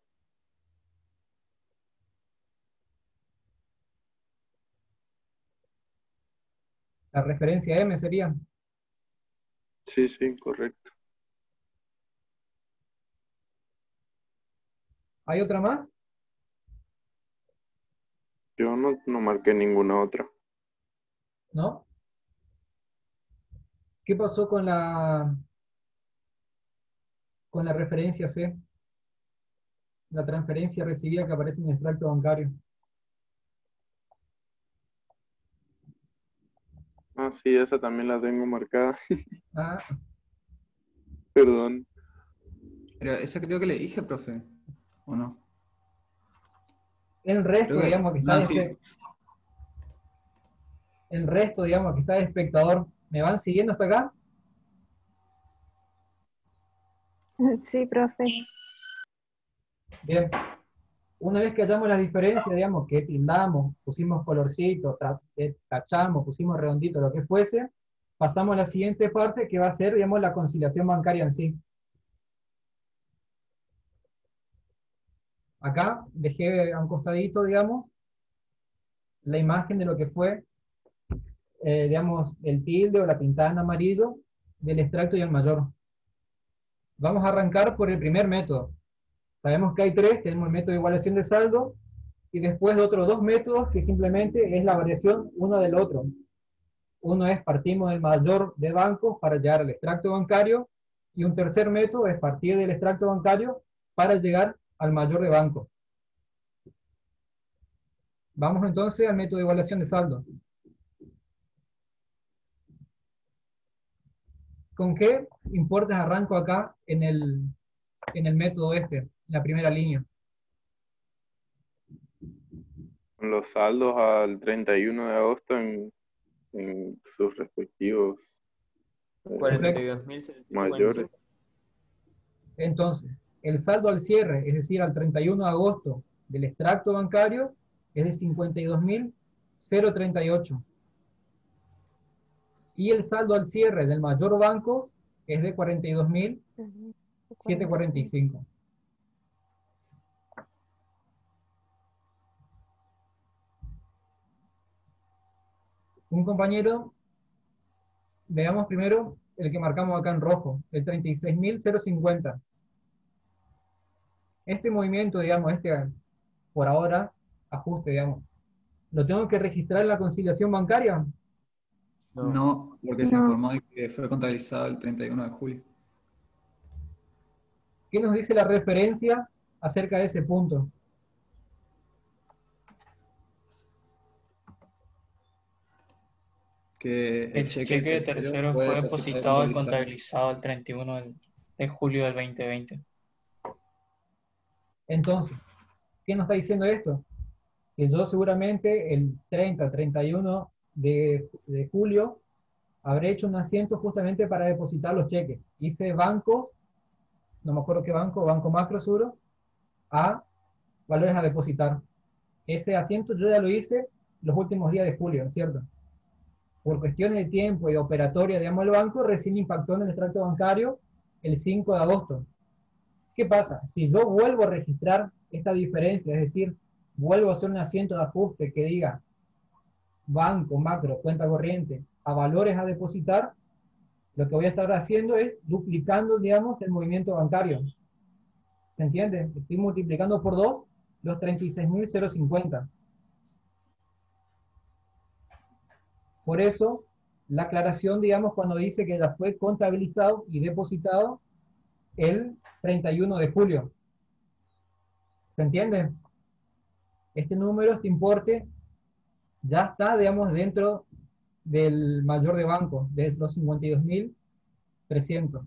Speaker 2: La referencia M sería.
Speaker 3: Sí, sí, correcto.
Speaker 2: ¿Hay otra más?
Speaker 3: Yo no marqué ninguna otra.
Speaker 2: ¿No? ¿Qué pasó con la referencia C? La transferencia recibida que aparece en el extracto bancario.
Speaker 3: Ah, sí, esa también la tengo marcada.
Speaker 2: Ah,
Speaker 3: Perdón.
Speaker 5: Pero esa creo que le dije, profe, ¿o no?
Speaker 2: el
Speaker 5: Creo
Speaker 2: resto,
Speaker 5: que,
Speaker 2: digamos, que está
Speaker 5: no,
Speaker 2: de
Speaker 5: sí.
Speaker 2: el resto, digamos, que está de espectador. ¿Me van siguiendo hasta acá?
Speaker 11: Sí, profe.
Speaker 2: Bien. Una vez que hallamos las diferencias, digamos, que tildamos, pusimos colorcito, tachamos, pusimos redondito, lo que fuese, pasamos a la siguiente parte que va a ser, digamos, la conciliación bancaria en sí. Acá dejé a un costadito, digamos, la imagen de lo que fue, digamos, el tilde o la pintada en amarillo del extracto y el mayor. Vamos a arrancar por el primer método. Sabemos que hay tres, tenemos el método de igualación de saldo, y después de otros dos métodos que simplemente es la variación uno del otro. Uno es partimos del mayor de bancos para llegar al extracto bancario, y un tercer método es partir del extracto bancario para llegar al mayor de banco. Vamos entonces al método de igualación de saldo. ¿Con qué importes arranco acá en el método este, en la primera línea?
Speaker 3: Los saldos al 31 de agosto en sus respectivos
Speaker 2: Correcto.
Speaker 9: 42.750.
Speaker 3: mayores.
Speaker 2: Entonces, el saldo al cierre, es decir, al 31 de agosto del extracto bancario, es de 52.038. Y el saldo al cierre del mayor banco es de 42.745. Un compañero, veamos primero el que marcamos acá en rojo, el 36.050. Este movimiento, digamos, por ahora, ajuste, digamos, ¿lo tengo que registrar en la conciliación bancaria?
Speaker 5: No, porque se
Speaker 11: No.
Speaker 5: informó de que fue contabilizado el 31 de julio.
Speaker 2: ¿Qué nos dice la referencia acerca de ese punto?
Speaker 5: Que
Speaker 12: El cheque de tercero fue depositado y contabilizado el 31 de julio del 2020.
Speaker 2: Entonces, ¿qué nos está diciendo esto? Que yo seguramente el 30, 31 de julio habré hecho un asiento justamente para depositar los cheques. Hice banco, no me acuerdo qué banco, Banco Macro seguro, a valores a depositar. Ese asiento yo ya lo hice los últimos días de julio, ¿no es cierto? Por cuestiones de tiempo y operatoria, digamos, el banco recién impactó en el extracto bancario el 5 de agosto. ¿Qué pasa? Si yo vuelvo a registrar esta diferencia, es decir, vuelvo a hacer un asiento de ajuste que diga banco, macro, cuenta corriente, a valores a depositar, lo que voy a estar haciendo es duplicando, digamos, el movimiento bancario. ¿Se entiende? Estoy multiplicando por 2 los 36.050. Por eso, la aclaración, digamos, cuando dice que ya fue contabilizado y depositado el 31 de julio. ¿Se entiende? Este número, este importe, ya está, digamos, dentro del mayor de banco, de los 52.300.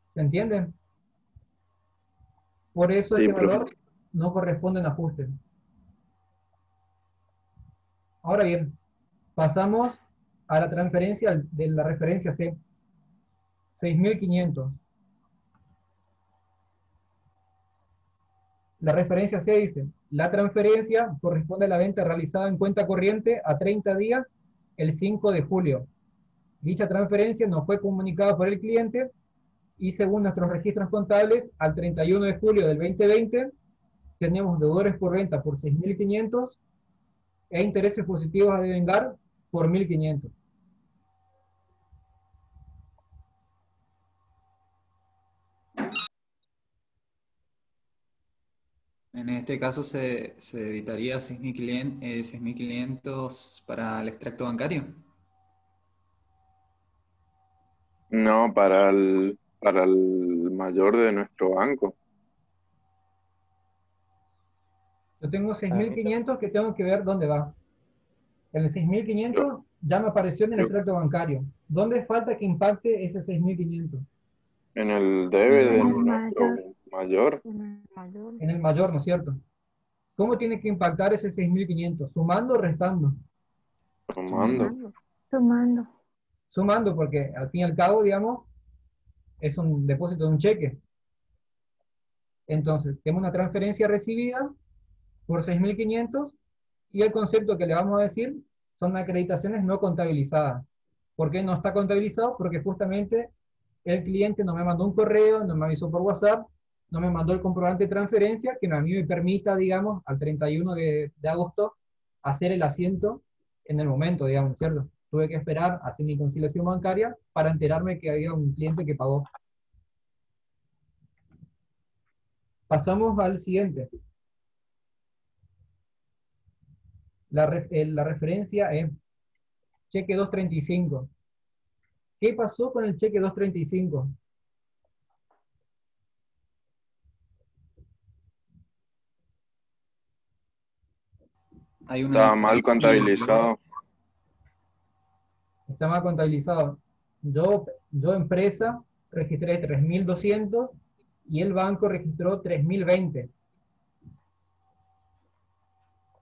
Speaker 2: ¿Se entiende? Por eso
Speaker 3: Sí,
Speaker 2: este
Speaker 3: profe.
Speaker 2: valor no corresponde en ajuste. Ahora bien, pasamos a la transferencia de la referencia C. 6.500. La referencia C dice, la transferencia corresponde a la venta realizada en cuenta corriente a 30 días el 5 de julio. Dicha transferencia nos fue comunicada por el cliente y según nuestros registros contables, al 31 de julio del 2020, tenemos deudores por venta por 6.500 e intereses positivos a devengar por 1.500.
Speaker 5: En este caso se debitaría 6.500 para el extracto bancario.
Speaker 3: No, para el mayor de nuestro banco.
Speaker 2: Yo tengo 6.500 que tengo que ver dónde va. El 6.500 ya me apareció en el extracto bancario. ¿Dónde falta que impacte ese 6.500?
Speaker 3: En el debe de nuestro mayor.
Speaker 2: En el mayor, ¿no es cierto? ¿Cómo tiene que impactar ese 6.500? ¿Sumando o restando?
Speaker 3: Sumando.
Speaker 11: Sumando.
Speaker 2: Sumando, porque al fin y al cabo, digamos, es un depósito de un cheque. Entonces, tenemos una transferencia recibida por 6.500 y el concepto que le vamos a decir son acreditaciones no contabilizadas. ¿Por qué no está contabilizado? Porque justamente el cliente no me mandó un correo, no me avisó por WhatsApp, no me mandó el comprobante de transferencia que a mí me permita, digamos, al 31 de agosto hacer el asiento en el momento, digamos, ¿cierto? Tuve que esperar a hacer mi conciliación bancaria para enterarme que había un cliente que pagó. Pasamos al siguiente. La referencia es cheque 235. ¿Qué pasó con el cheque 235?
Speaker 3: Estaba mal contabilizado.
Speaker 2: Está mal contabilizado. Yo empresa, registré 3.200 y el banco registró 3.020.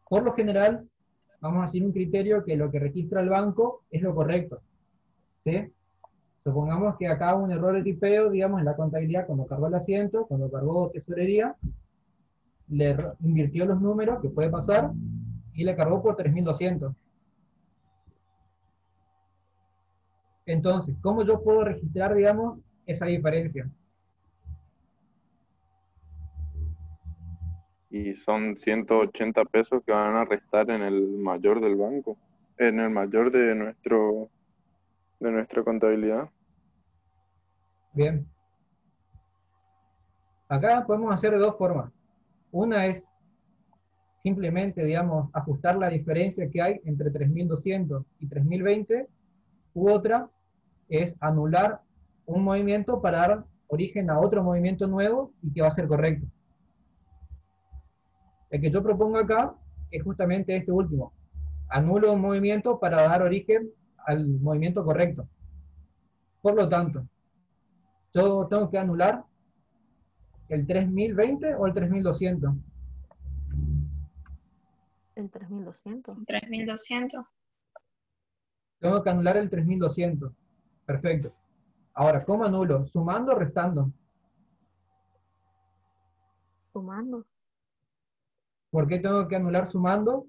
Speaker 2: Por lo general, vamos a hacer un criterio que lo que registra el banco es lo correcto. ¿Sí? Supongamos que acá hubo un error de tipeo, digamos, en la contabilidad cuando cargó el asiento, cuando cargó tesorería, le invirtió los números, que puede pasar, y le cargó por 3.200. Entonces, ¿cómo yo puedo registrar, digamos, esa diferencia?
Speaker 3: Y son 180 pesos que van a restar en el mayor del banco, en el mayor de nuestra contabilidad.
Speaker 2: Bien. Acá podemos hacer de dos formas. Una es simplemente, digamos, ajustar la diferencia que hay entre 3.200 y 3.020, u otra es anular un movimiento para dar origen a otro movimiento nuevo y que va a ser correcto. El que yo propongo acá es justamente este último. Anulo un movimiento para dar origen al movimiento correcto. Por lo tanto, yo tengo que anular el 3.020 o el 3.200.
Speaker 8: El 3.200.
Speaker 7: 3.200.
Speaker 2: Tengo que anular el 3.200. Perfecto. Ahora, ¿cómo anulo? ¿Sumando o restando?
Speaker 8: Sumando.
Speaker 2: ¿Por qué tengo que anular sumando?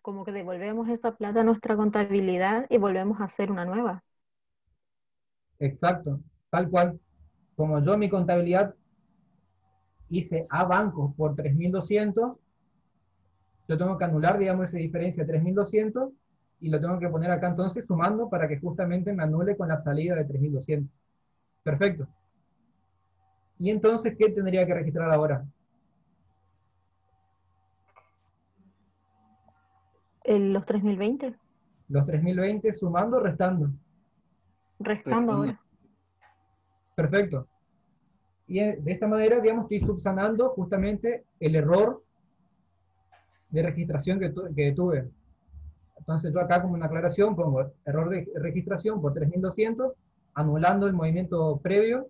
Speaker 8: Como que devolvemos esa plata a nuestra contabilidad y volvemos a hacer una nueva.
Speaker 2: Exacto, tal cual. Como yo en mi contabilidad hice a bancos por 3.200, yo tengo que anular, digamos, esa diferencia de 3.200 y lo tengo que poner acá entonces sumando para que justamente me anule con la salida de 3.200. Perfecto. ¿Y entonces qué tendría que registrar ahora?
Speaker 8: Los 3.020.
Speaker 2: Los 3.020 sumando o restando.
Speaker 8: Restando ahora.
Speaker 2: Perfecto. Y de esta manera, digamos, estoy subsanando justamente el error de registración que tuve. Entonces yo acá como una aclaración pongo error de registración por 3.200, anulando el movimiento previo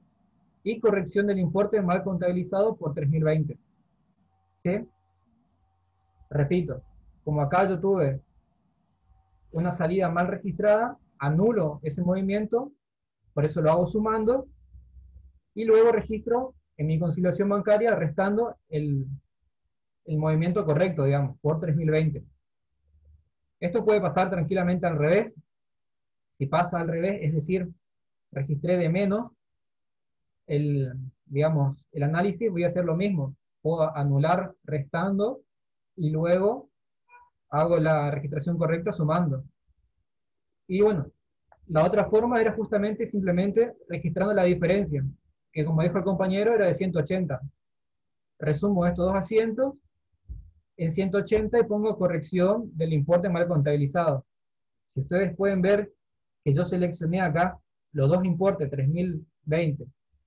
Speaker 2: y corrección del importe mal contabilizado por 3.020. ¿Sí? Repito, como acá yo tuve una salida mal registrada, anulo ese movimiento, por eso lo hago sumando, y luego registro en mi conciliación bancaria restando el movimiento correcto, digamos, por 3020. Esto puede pasar tranquilamente al revés. Si pasa al revés, es decir, registré de menos digamos, el análisis, voy a hacer lo mismo. Puedo anular restando y luego hago la registración correcta sumando. Y bueno, la otra forma era justamente simplemente registrando la diferencia, que como dijo el compañero era de 180. Resumo estos dos asientos en 180 y pongo corrección del importe mal contabilizado. Si ustedes pueden ver que yo seleccioné acá los dos importes, 3020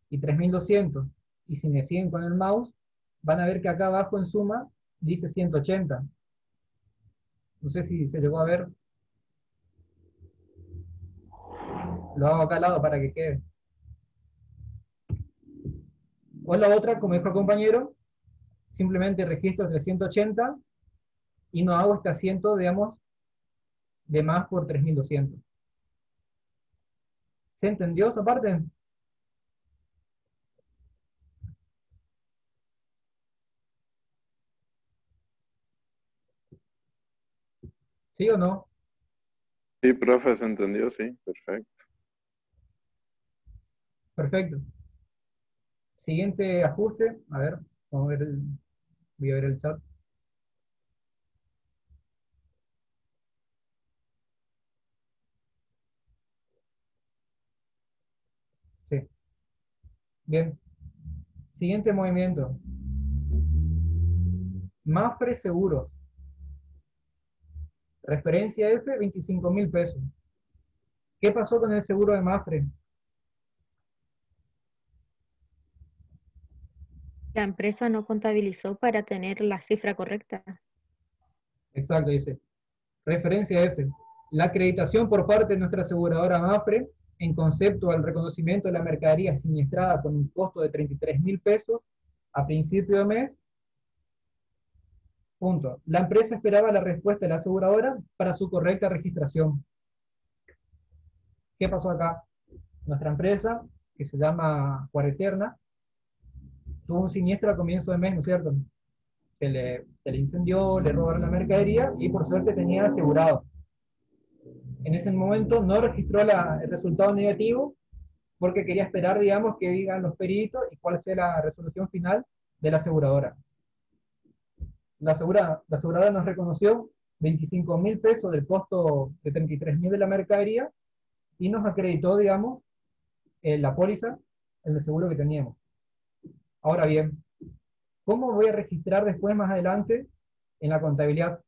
Speaker 2: y 3200, y si me siguen con el mouse, van a ver que acá abajo en suma dice 180. No sé si se llegó a ver. Lo hago acá al lado para que quede. O la otra, como dijo el compañero, simplemente registro 380 y no hago este asiento, digamos, de más por 3200. ¿Se entendió esa parte? ¿Sí o no?
Speaker 3: Sí, profe, se entendió, sí, perfecto.
Speaker 2: Perfecto. Siguiente ajuste. A ver, vamos a ver voy a ver el chat. Sí. Bien. Siguiente movimiento. Mafre Seguros. Referencia F, 25.000 pesos. ¿Qué pasó con el seguro de Mafre?
Speaker 8: La empresa no contabilizó para tener la cifra correcta.
Speaker 2: Exacto, dice. Referencia F. La acreditación por parte de nuestra aseguradora Mafre en concepto al reconocimiento de la mercadería siniestrada con un costo de 33.000 pesos a principio de mes. Punto. La empresa esperaba la respuesta de la aseguradora para su correcta registración. ¿Qué pasó acá? Nuestra empresa, que se llama Cuareterna, tuvo un siniestro a comienzo de mes, ¿no es cierto? Se le incendió, le robaron la mercadería y por suerte tenía asegurado. En ese momento no registró el resultado negativo porque quería esperar, digamos, que digan los peritos y cuál sea la resolución final de la aseguradora. La aseguradora nos reconoció 25.000 pesos del costo de 33.000 de la mercadería y nos acreditó, digamos, la póliza, el seguro que teníamos. Ahora bien, ¿cómo voy a registrar después, más adelante, en la contabilidad?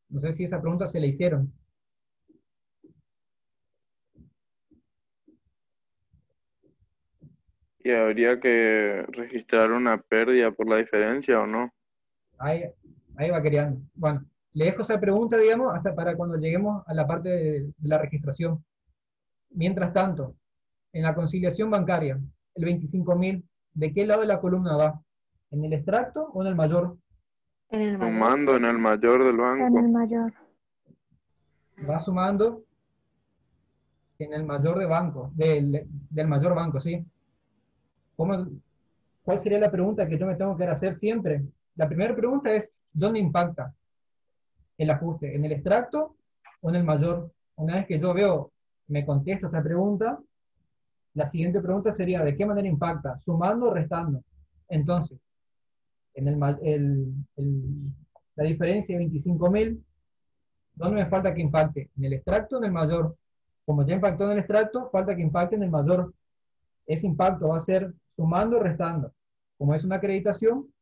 Speaker 2: No sé si esa pregunta se le hicieron.
Speaker 3: ¿Y habría que registrar una pérdida por la diferencia o no?
Speaker 2: Ahí va quedando. Bueno, le dejo esa pregunta, digamos, hasta para cuando lleguemos a la parte de la registración. Mientras tanto, en la conciliación bancaria, el 25.000, ¿de qué lado de la columna va? ¿En el extracto o en el mayor?
Speaker 8: En el mayor.
Speaker 3: Sumando en el mayor del
Speaker 11: En
Speaker 3: banco.
Speaker 11: el mayor.
Speaker 2: Va sumando en el mayor de banco, del mayor banco, ¿sí? ¿Cuál sería la pregunta que yo me tengo que hacer siempre? La primera pregunta es, ¿dónde impacta el ajuste? ¿En el extracto o en el mayor? Una vez que yo veo, me contesto esta pregunta, la siguiente pregunta sería, ¿de qué manera impacta? ¿Sumando o restando? Entonces, en la diferencia de 25.000, ¿dónde me falta que impacte? ¿En el extracto o en el mayor? Como ya impactó en el extracto, falta que impacte en el mayor. Ese impacto va a ser sumando o restando. Como es una acreditación,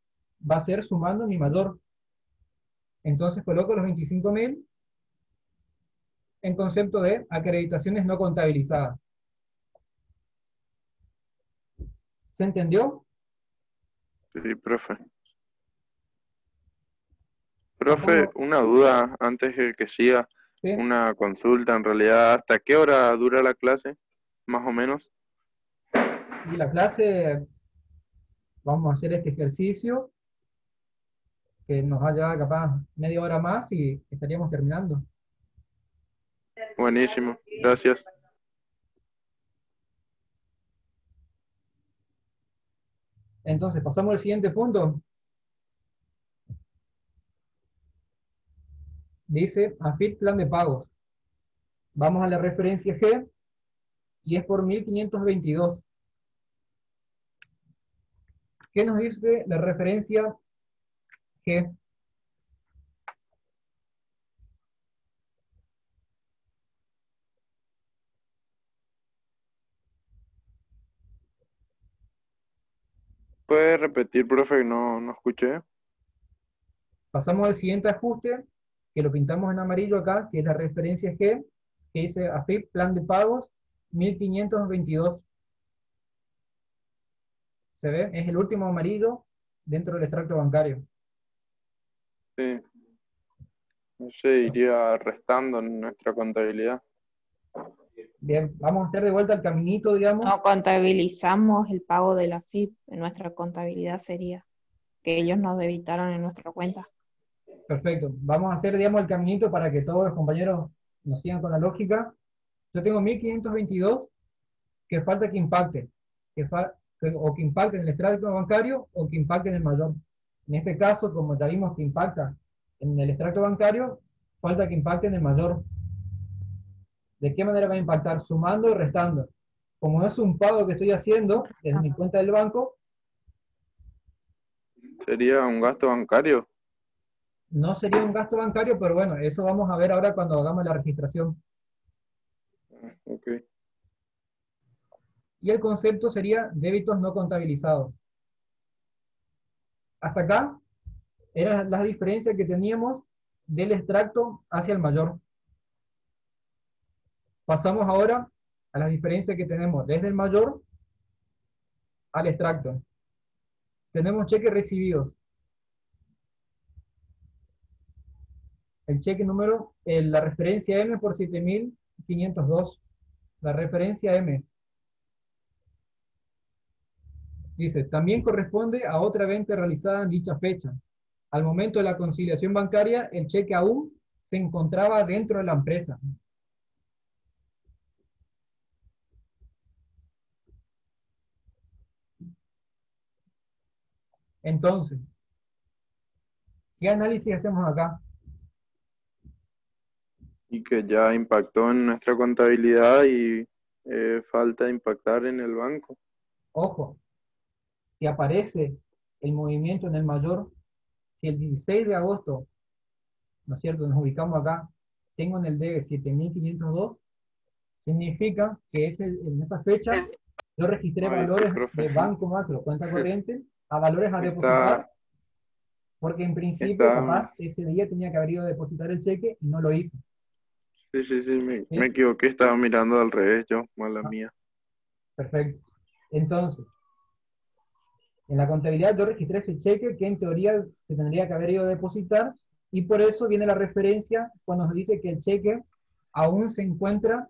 Speaker 2: va a ser sumando mi mayor. Entonces coloco los 25.000 en concepto de acreditaciones no contabilizadas. ¿Se entendió?
Speaker 3: Sí, profe. Profe, una duda antes de que siga,
Speaker 2: ¿Sí?
Speaker 3: una consulta en realidad. ¿Hasta qué hora dura la clase? Más o menos.
Speaker 2: Y la clase, vamos a hacer este ejercicio. que nos va a llevar capaz media hora más y estaríamos terminando.
Speaker 3: Buenísimo, gracias.
Speaker 2: Entonces, pasamos al siguiente punto. Dice, AFIP plan de pagos. Vamos a la referencia G y es por 1522. ¿Qué nos dice la referencia G?
Speaker 3: ¿Puede repetir, profe? No escuché.
Speaker 2: Pasamos al siguiente ajuste, que lo pintamos en amarillo acá, que es la referencia G, que dice AFIP plan de pagos 1522. ¿Se ve? Es el último amarillo dentro del extracto bancario.
Speaker 3: Sí. No sé, iría restando en nuestra contabilidad.
Speaker 2: Bien, vamos a hacer de vuelta el caminito, digamos.
Speaker 4: No contabilizamos el pago de la FIP, en nuestra contabilidad sería que ellos nos debitaron en nuestra cuenta.
Speaker 2: Perfecto. Vamos a hacer, digamos, el caminito para que todos los compañeros nos sigan con la lógica. Yo tengo 1522 que falta que impacte, o que impacte en el extracto bancario o que impacte en el mayor. En este caso, como ya vimos que impacta en el extracto bancario, falta que impacte en el mayor. ¿De qué manera va a impactar? Sumando o restando. Como es un pago que estoy haciendo desde mi cuenta del banco,
Speaker 3: ¿Sería un gasto bancario?
Speaker 2: no sería un gasto bancario, pero bueno, eso vamos a ver ahora cuando hagamos la registración.
Speaker 3: Ok.
Speaker 2: Y el concepto sería débitos no contabilizados. Hasta acá eran las diferencias que teníamos del extracto hacia el mayor. Pasamos ahora a las diferencias que tenemos desde el mayor al extracto. Tenemos cheques recibidos. El cheque número, la referencia M por 7502. La referencia M. Dice, también corresponde a otra venta realizada en dicha fecha. Al momento de la conciliación bancaria, el cheque aún se encontraba dentro de la empresa. Entonces, ¿qué análisis hacemos acá?
Speaker 3: Y que ya impactó en nuestra contabilidad y falta impactar en el banco.
Speaker 2: Ojo, si aparece el movimiento en el mayor, si el 16 de agosto, ¿no es cierto?, nos ubicamos acá, tengo en el debe 7502, significa que en esa fecha yo registré
Speaker 3: Ay, sí,
Speaker 2: valores
Speaker 3: profe.
Speaker 2: de banco macro, cuenta corriente, a valores a
Speaker 3: Está,
Speaker 2: depositar, porque en principio
Speaker 3: está,
Speaker 2: capaz ese día tenía que haber ido a depositar el cheque y no lo hizo.
Speaker 3: sí, me
Speaker 2: ¿Sí?
Speaker 3: equivoqué, estaba mirando al revés yo, mala
Speaker 2: Ah,
Speaker 3: mía.
Speaker 2: perfecto. Entonces, en la contabilidad yo registré ese cheque que en teoría se tendría que haber ido a depositar y por eso viene la referencia cuando nos dice que el cheque aún se encuentra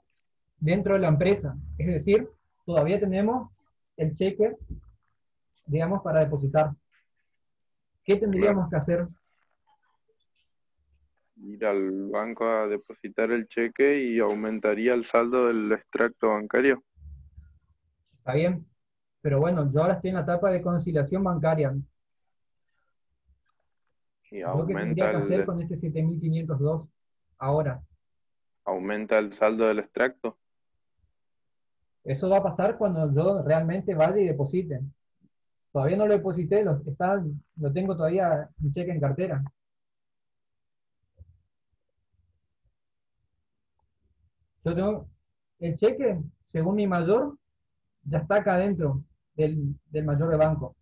Speaker 2: dentro de la empresa. Es decir, todavía tenemos el cheque, digamos, para depositar. ¿Qué tendríamos
Speaker 3: Claro.
Speaker 2: que hacer?
Speaker 3: Ir al banco a depositar el cheque y aumentaría el saldo del extracto bancario.
Speaker 2: ¿Está bien? Pero bueno, yo ahora estoy en la etapa de conciliación bancaria.
Speaker 3: Y
Speaker 2: ¿Yo qué tendría que hacer con este 7502 ahora?
Speaker 3: aumenta el saldo del extracto.
Speaker 2: Eso va a pasar cuando yo realmente vaya y deposite. Todavía no lo deposité, lo tengo todavía un cheque en cartera. Yo tengo el cheque, según mi mayor, ya está acá adentro del mayor de banco.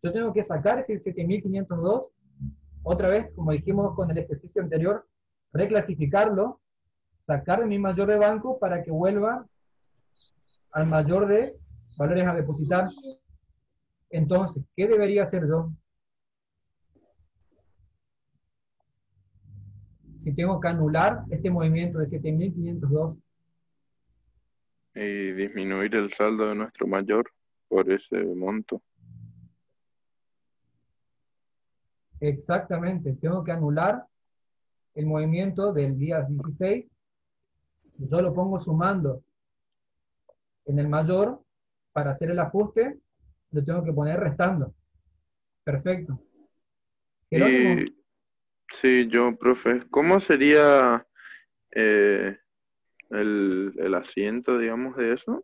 Speaker 2: Yo tengo que sacar ese 7502, otra vez, como dijimos con el ejercicio anterior, reclasificarlo, sacar de mi mayor de banco para que vuelva al mayor de valores a depositar. Entonces, ¿qué debería hacer yo? Si tengo que anular este movimiento de 7502.
Speaker 3: Y disminuir el saldo de nuestro mayor por ese monto.
Speaker 2: Exactamente, tengo que anular el movimiento del día 16. Yo lo pongo sumando en el mayor. Para hacer el ajuste, lo tengo que poner restando. Perfecto. Jerónimo,
Speaker 3: Y sí, yo, profe, ¿cómo sería el asiento, digamos, de eso?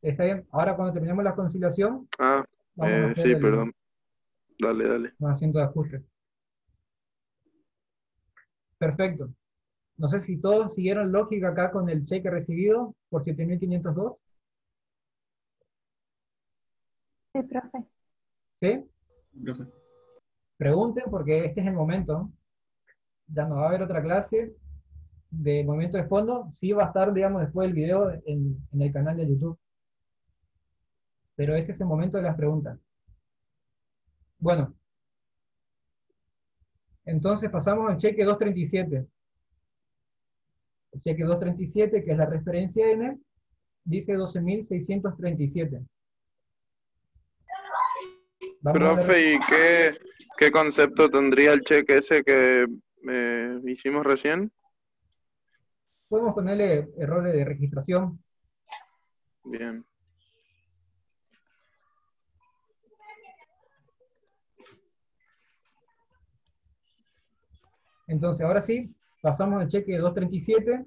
Speaker 2: está bien. Ahora cuando terminemos la conciliación,
Speaker 3: Ah,
Speaker 2: vamos a hacer
Speaker 3: sí, perdón. Dale, dale.
Speaker 2: un asiento de ajuste. Perfecto. No sé si todos siguieron lógica acá con el cheque recibido por 7.502.
Speaker 11: Sí, profe.
Speaker 2: ¿Sí?
Speaker 1: Profe.
Speaker 2: Pregunten porque este es el momento. Ya no va a haber otra clase de movimiento de fondo. Sí va a estar, digamos, después del video en el canal de YouTube. Pero este es el momento de las preguntas. Bueno, entonces pasamos al cheque 237. El cheque 237, que es la referencia N, dice 12.637. Vamos a ver,
Speaker 3: Profe, ¿y qué concepto tendría el cheque ese que hicimos recién?
Speaker 2: podemos ponerle errores de registración.
Speaker 3: Bien.
Speaker 2: Entonces, ahora sí, pasamos al cheque 237.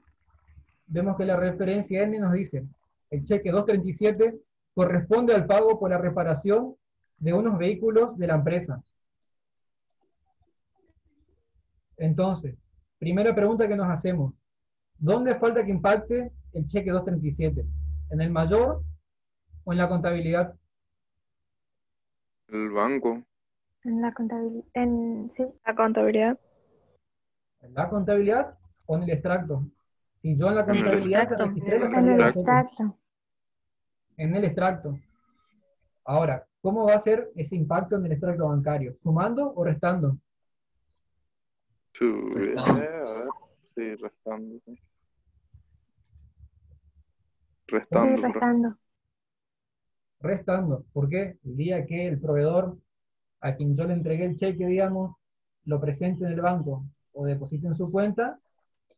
Speaker 2: Vemos que la referencia N nos dice, el cheque 237 corresponde al pago por la reparación de unos vehículos de la empresa. Entonces, primera pregunta que nos hacemos, ¿dónde falta que impacte el cheque 237? ¿En el mayor o en la contabilidad?
Speaker 3: El banco.
Speaker 11: En la contabilidad. Sí.
Speaker 8: La contabilidad.
Speaker 2: ¿En la contabilidad o en el extracto? Si yo en la
Speaker 3: En el
Speaker 2: contabilidad te
Speaker 8: extracto.
Speaker 2: registré la
Speaker 11: En
Speaker 2: salida
Speaker 11: el
Speaker 2: del cheque.
Speaker 11: extracto.
Speaker 2: En el extracto. Ahora, ¿cómo va a ser ese impacto en el extracto bancario? ¿Sumando o restando?
Speaker 5: Restando.
Speaker 3: A ver, sí, restando. Sí.
Speaker 11: Sí,
Speaker 3: Restando, profe.
Speaker 11: restando.
Speaker 2: Restando. ¿Por qué? El día que el proveedor a quien yo le entregué el cheque, digamos, lo presente en el banco o deposite en su cuenta,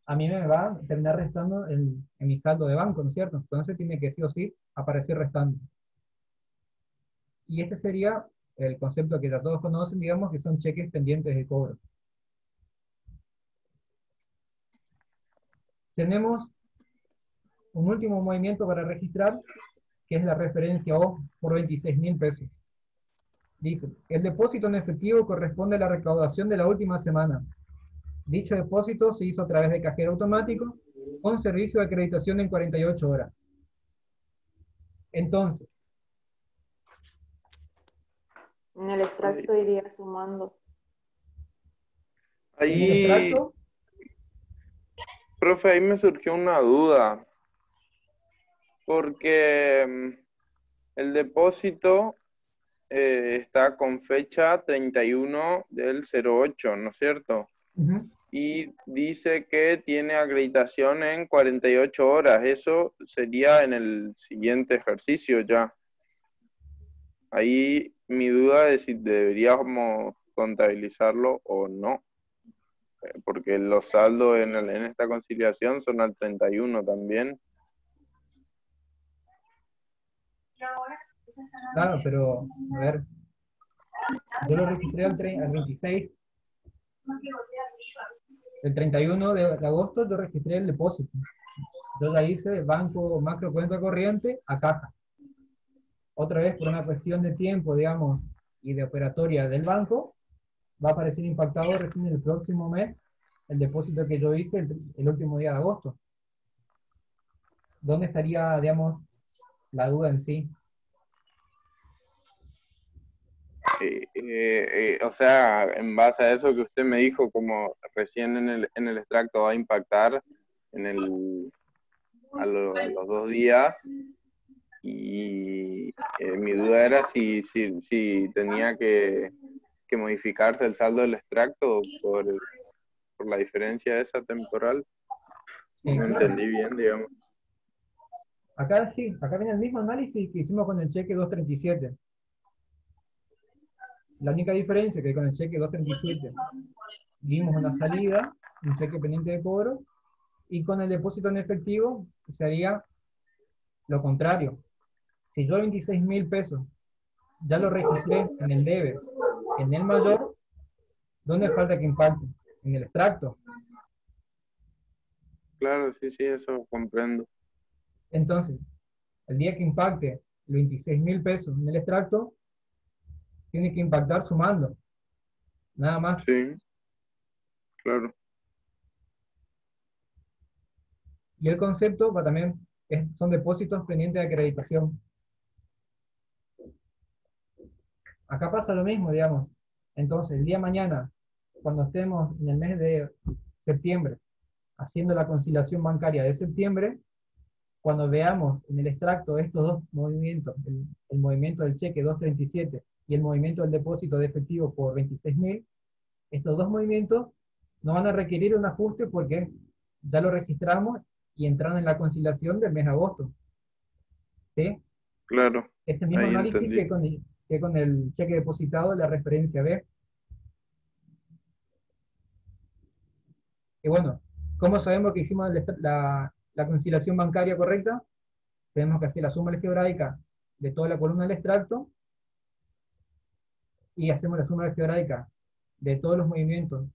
Speaker 2: a mí me va a terminar restando en mi saldo de banco, ¿no es cierto? Entonces tiene que sí o sí aparecer restando. Y este sería el concepto que ya todos conocen, digamos, que son cheques pendientes de cobro. Tenemos un último movimiento para registrar, que es la referencia O por 26.000 pesos. Dice, el depósito en efectivo corresponde a la recaudación de la última semana. Dicho depósito se hizo a través de cajero automático con servicio de acreditación en 48 horas. Entonces,
Speaker 14: En el extracto iría sumando.
Speaker 2: en el
Speaker 3: Ahí,
Speaker 2: extracto,
Speaker 3: profe, ahí me surgió una duda, porque el depósito está con fecha 31 del 08, ¿no es cierto? Y dice que tiene acreditación en 48 horas. Eso sería en el siguiente ejercicio ya. Ahí mi duda es si deberíamos contabilizarlo o no, porque los saldos en esta conciliación son al 31 también.
Speaker 2: claro, pero, a ver, yo lo registré al 26, el 31 de agosto yo registré el depósito. Yo la hice banco macro cuenta corriente a caja. Otra vez por una cuestión de tiempo, digamos, y de operatoria del banco, va a aparecer impactado recién el próximo mes el depósito que yo hice el último día de agosto. ¿Dónde estaría, digamos, la duda en sí?
Speaker 3: O sea, en base a eso que usted me dijo, como recién en el extracto va a impactar a los 2 días, y mi duda era si tenía que modificarse el saldo del extracto por la diferencia esa temporal.
Speaker 2: Sí,
Speaker 3: No
Speaker 2: claro.
Speaker 3: entendí bien, digamos.
Speaker 2: Acá sí, acá viene el mismo análisis que hicimos con el cheque 237. La única diferencia que con el cheque 237 vimos una salida, un cheque pendiente de cobro, y con el depósito en efectivo sería lo contrario. Si yo 26.000 pesos ya lo registré en el debe, en el mayor, ¿dónde falta que impacte? En el extracto.
Speaker 3: Claro, sí, sí, eso comprendo.
Speaker 2: Entonces, el día que impacte 26.000 pesos en el extracto, tiene que impactar sumando. Nada más.
Speaker 3: Sí, claro.
Speaker 2: Y el concepto va también, son depósitos pendientes de acreditación. Acá pasa lo mismo, digamos. Entonces, el día de mañana, cuando estemos en el mes de septiembre, haciendo la conciliación bancaria de septiembre, cuando veamos en el extracto estos dos movimientos, el movimiento del cheque 237 y el movimiento del depósito de efectivo por 26.000, estos dos movimientos no van a requerir un ajuste porque ya lo registramos y entraron en la conciliación del mes de agosto. ¿Sí?
Speaker 3: Claro.
Speaker 2: Ese mismo
Speaker 3: Ahí
Speaker 2: análisis
Speaker 3: entendí.
Speaker 2: que con el cheque depositado de la referencia B. Y bueno, ¿cómo sabemos que hicimos la conciliación bancaria correcta? Tenemos que hacer la suma algebraica de toda la columna del extracto y hacemos la suma algebraica de todos los movimientos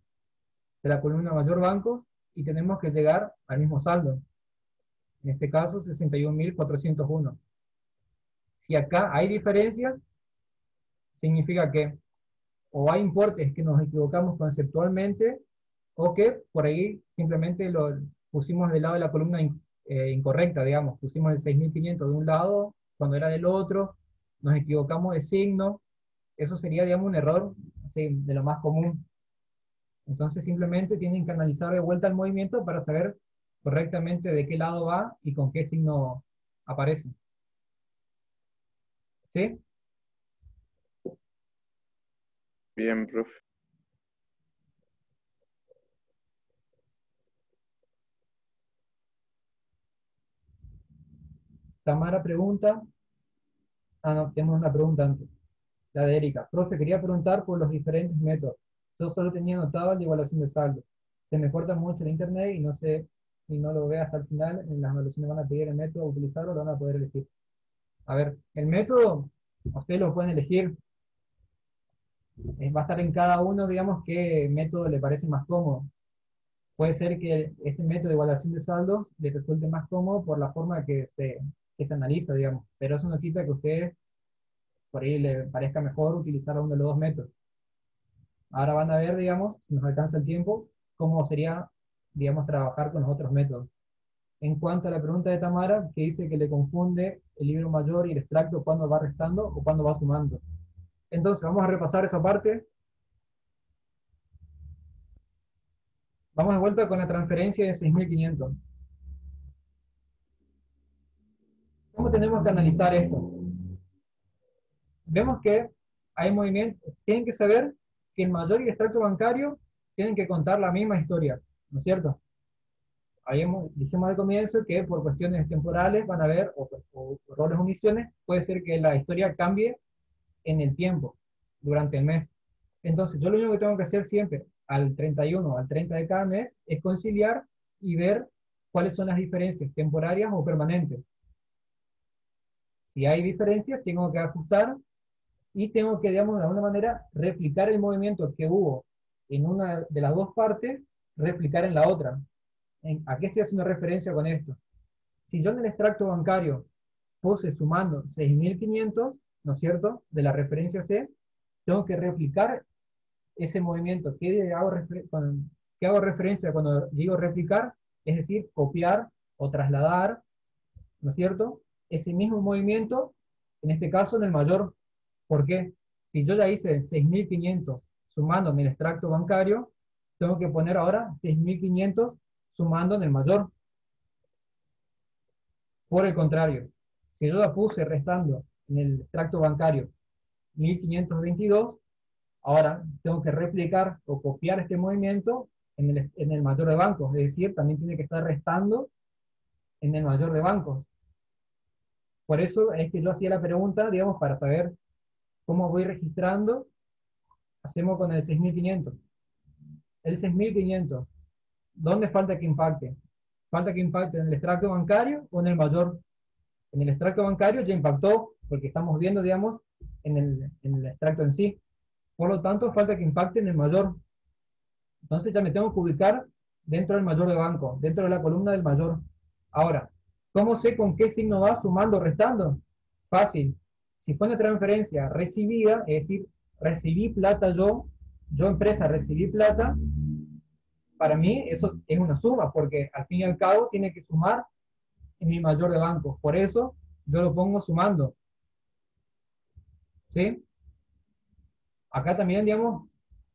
Speaker 2: de la columna mayor banco y tenemos que llegar al mismo saldo. En este caso, 61.401. Si acá hay diferencias, significa que o hay importes que nos equivocamos conceptualmente o que por ahí simplemente lo pusimos del lado de la columna incorrecta, digamos. Pusimos el 6.500 de un lado cuando era del otro, nos equivocamos de signo. Eso sería, digamos, un error así, de lo más común. Entonces simplemente tienen que analizar de vuelta el movimiento para saber correctamente de qué lado va y con qué signo aparece. ¿Sí?
Speaker 3: Bien, profe.
Speaker 2: Tamara pregunta. Ah, no, tenemos una pregunta antes. La de Erika. Profe, quería preguntar por los diferentes métodos. Yo solo tenía anotado el de igualación de saldo. Se me corta mucho el internet y no sé, y no lo veo hasta el final. En las evaluaciones van a pedir el método, utilizarlo, lo van a poder elegir. A ver, el método, ustedes lo pueden elegir. Va a estar en cada uno, digamos, qué método le parece más cómodo. Puede ser que este método de igualación de saldos les resulte más cómodo por la forma que se analiza, digamos. Pero eso no quita que a ustedes por ahí les parezca mejor utilizar uno de los dos métodos. Ahora van a ver, digamos, si nos alcanza el tiempo, cómo sería, digamos, trabajar con los otros métodos. En cuanto a la pregunta de Tamara, que dice que le confunde el libro mayor y el extracto cuando va restando o cuando va sumando. Entonces, vamos a repasar esa parte. Vamos de vuelta con la transferencia de 6.500. ¿Cómo tenemos que analizar esto? Vemos que hay movimientos, tienen que saber que el mayor y el extracto bancario tienen que contar la misma historia, ¿no es cierto? Dijimos al comienzo que por cuestiones temporales van a haber, o roles o misiones, puede ser que la historia cambie en el tiempo, durante el mes. Entonces, yo lo único que tengo que hacer siempre, al 31, al 30 de cada mes, es conciliar y ver cuáles son las diferencias temporarias o permanentes. Si hay diferencias, tengo que ajustar y tengo que, digamos, de alguna manera, replicar el movimiento que hubo en una de las dos partes, replicar en la otra. ¿A qué estoy haciendo referencia con esto? Si yo en el extracto bancario puse sumando 6.500, ¿no es cierto?, de la referencia C, tengo que replicar ese movimiento. ¿Qué hago referencia cuando digo replicar? Es decir, copiar o trasladar, ¿no es cierto?, ese mismo movimiento, en este caso en el mayor. ¿Por qué? Si yo ya hice 6.500 sumando en el extracto bancario, tengo que poner ahora 6.500 sumando en el mayor. Por el contrario, si yo la puse restando en el extracto bancario 1.522, ahora tengo que replicar o copiar este movimiento en el mayor de bancos, es decir, también tiene que estar restando en el mayor de bancos. Por eso es que yo hacía la pregunta, digamos, para saber cómo voy registrando Hacemos con el 6.500. El 6.500, ¿dónde falta que impacte? ¿Falta que impacte en el extracto bancario o en el mayor? En el extracto bancario ya impactó, porque estamos viendo, digamos, en el extracto en sí. Por lo tanto, falta que impacte en el mayor. Entonces ya me tengo que ubicar dentro del mayor de banco, dentro de la columna del mayor. Ahora, ¿cómo sé con qué signo va sumando o restando? Fácil. Si fue una transferencia recibida, es decir, recibí plata yo empresa recibí plata, para mí eso es una suma, porque al fin y al cabo tiene que sumar en mi mayor de banco. Por eso yo lo pongo sumando. ¿Sí? Acá también, digamos,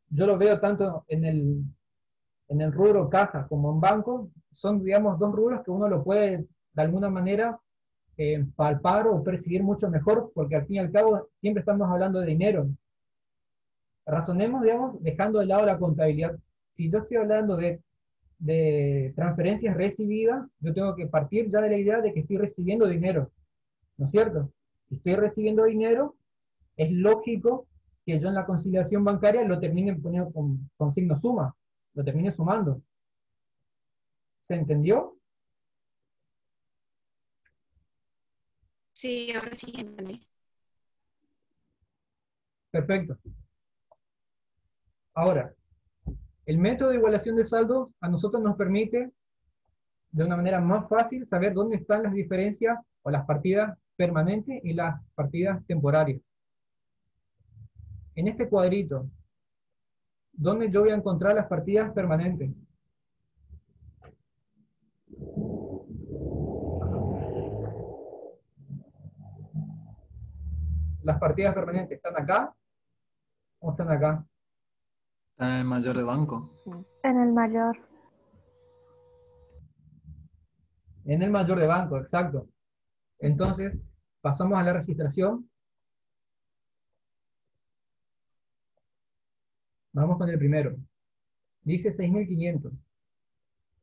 Speaker 2: yo lo veo tanto en el rubro caja como en banco, son, digamos, dos rubros que uno lo puede, de alguna manera, palpar o percibir mucho mejor, porque al fin y al cabo siempre estamos hablando de dinero. Razonemos, digamos, dejando de lado la contabilidad. Si yo estoy hablando de transferencias recibidas, yo tengo que partir ya de la idea de que estoy recibiendo dinero, ¿no es cierto? Si estoy recibiendo dinero, es lógico que yo en la conciliación bancaria lo termine poniendo con signo suma, lo termine sumando. ¿Se entendió?
Speaker 7: Sí, ahora sí entendí.
Speaker 2: Perfecto. Ahora, el método de igualación de saldos a nosotros nos permite de una manera más fácil saber dónde están las diferencias o las partidas permanentes y las partidas temporarias. En este cuadrito, ¿dónde yo voy a encontrar las partidas permanentes? Las partidas permanentes, ¿están acá o están acá?
Speaker 5: Está en el mayor de banco.
Speaker 11: En el mayor.
Speaker 2: En el mayor de banco, exacto. Entonces, pasamos a la registración. Vamos con el primero. Dice 6.500.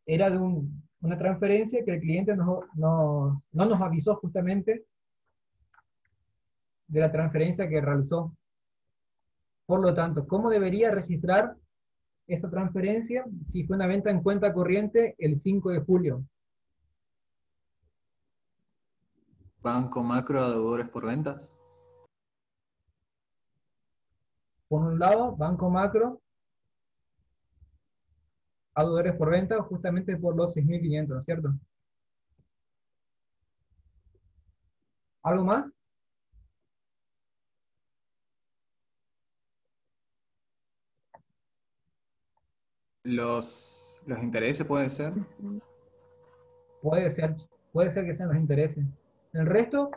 Speaker 2: Era de una transferencia que el cliente no nos avisó justamente de la transferencia que realizó. Por lo tanto, ¿cómo debería registrar esa transferencia si fue una venta en cuenta corriente el 5 de julio?
Speaker 5: Banco macro a deudores por ventas.
Speaker 2: Por un lado, banco macro a deudores por venta justamente por los 6.500, ¿no es cierto? ¿Algo más?
Speaker 5: Los intereses pueden ser.
Speaker 2: Puede ser, puede ser que sean los intereses. El resto,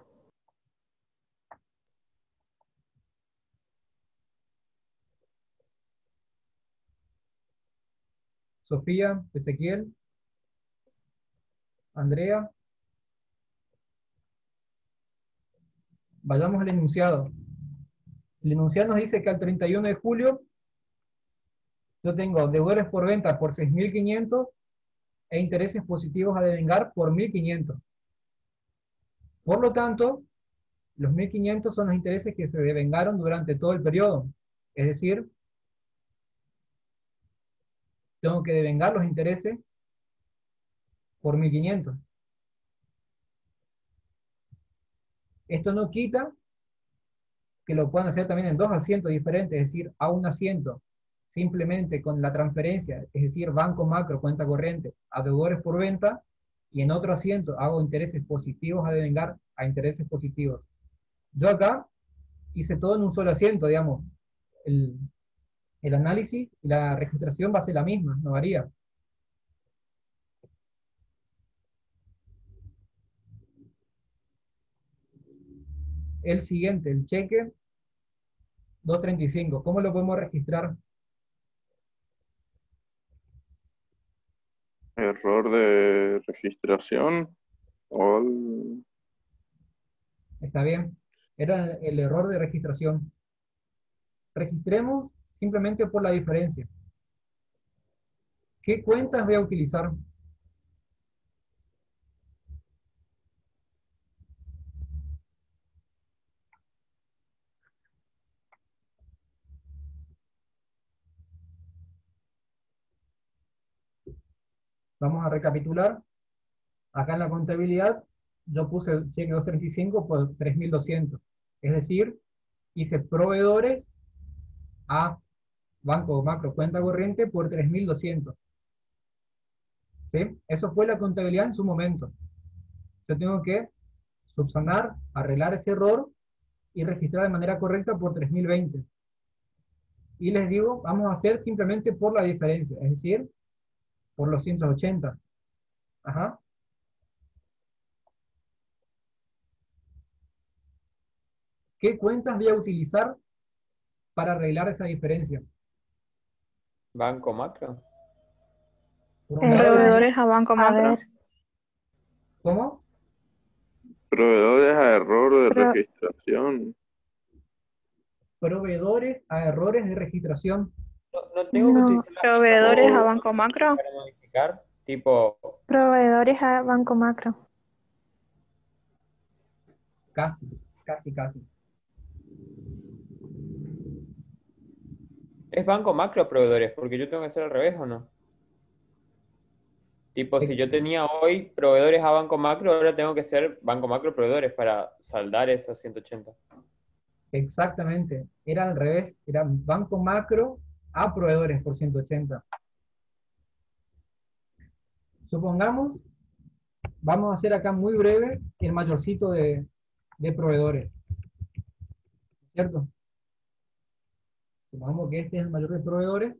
Speaker 2: Sofía, Ezequiel, Andrea. Vayamos al enunciado. El enunciado nos dice que al 31 de julio yo tengo deudores por venta por 6.500 e intereses positivos a devengar por 1.500. Por lo tanto, los 1.500 son los intereses que se devengaron durante todo el periodo. Es decir, tengo que devengar los intereses por 1.500. Esto no quita que lo puedan hacer también en dos asientos diferentes, es decir, a un asiento simplemente con la transferencia, es decir, banco macro, cuenta corriente, a deudores por venta, y en otro asiento hago intereses positivos a devengar a intereses positivos. Yo acá hice todo en un solo asiento, digamos. El análisis y la registración va a ser la misma, no varía. El siguiente, el cheque 235. ¿Cómo lo podemos registrar?
Speaker 3: Error de registración o
Speaker 2: Está bien. Era el error de registración. Registremos simplemente por la diferencia. ¿Qué cuentas voy a utilizar? Vamos a recapitular. Acá en la contabilidad, yo puse el cheque 235 por 3.200. Es decir, hice proveedores a Banco Macro cuenta corriente por 3.200. ¿Sí? Eso fue la contabilidad en su momento. Yo tengo que subsanar, arreglar ese error y registrar de manera correcta por 3.020. Y les digo, vamos a hacer simplemente por la diferencia, es decir, por los 180. Ajá. ¿Qué cuentas voy a utilizar para arreglar esa diferencia?
Speaker 9: Banco Macro.
Speaker 8: Proveedores a Banco
Speaker 11: A
Speaker 8: Macro.
Speaker 11: ver,
Speaker 2: ¿Cómo?
Speaker 3: Proveedores a error de
Speaker 11: Pro-
Speaker 3: registración.
Speaker 2: Proveedores a errores de registración.
Speaker 9: No tengo que
Speaker 11: no,
Speaker 9: utilizar la
Speaker 8: Proveedores a
Speaker 9: misma
Speaker 8: Banco Macro.
Speaker 9: para modificar, tipo,
Speaker 11: proveedores a Banco Macro.
Speaker 2: Casi, casi, casi.
Speaker 9: ¿es Banco Macro o proveedores? Porque yo tengo que hacer al revés, ¿o no? Tipo, si yo tenía hoy proveedores a Banco Macro, ahora tengo que ser Banco Macro proveedores para saldar esos 180.
Speaker 2: Exactamente. Era al revés. Era Banco Macro a proveedores por 180. Supongamos, vamos a hacer acá muy breve el mayorcito de proveedores. ¿Cierto? Supongamos que este es el mayor de proveedores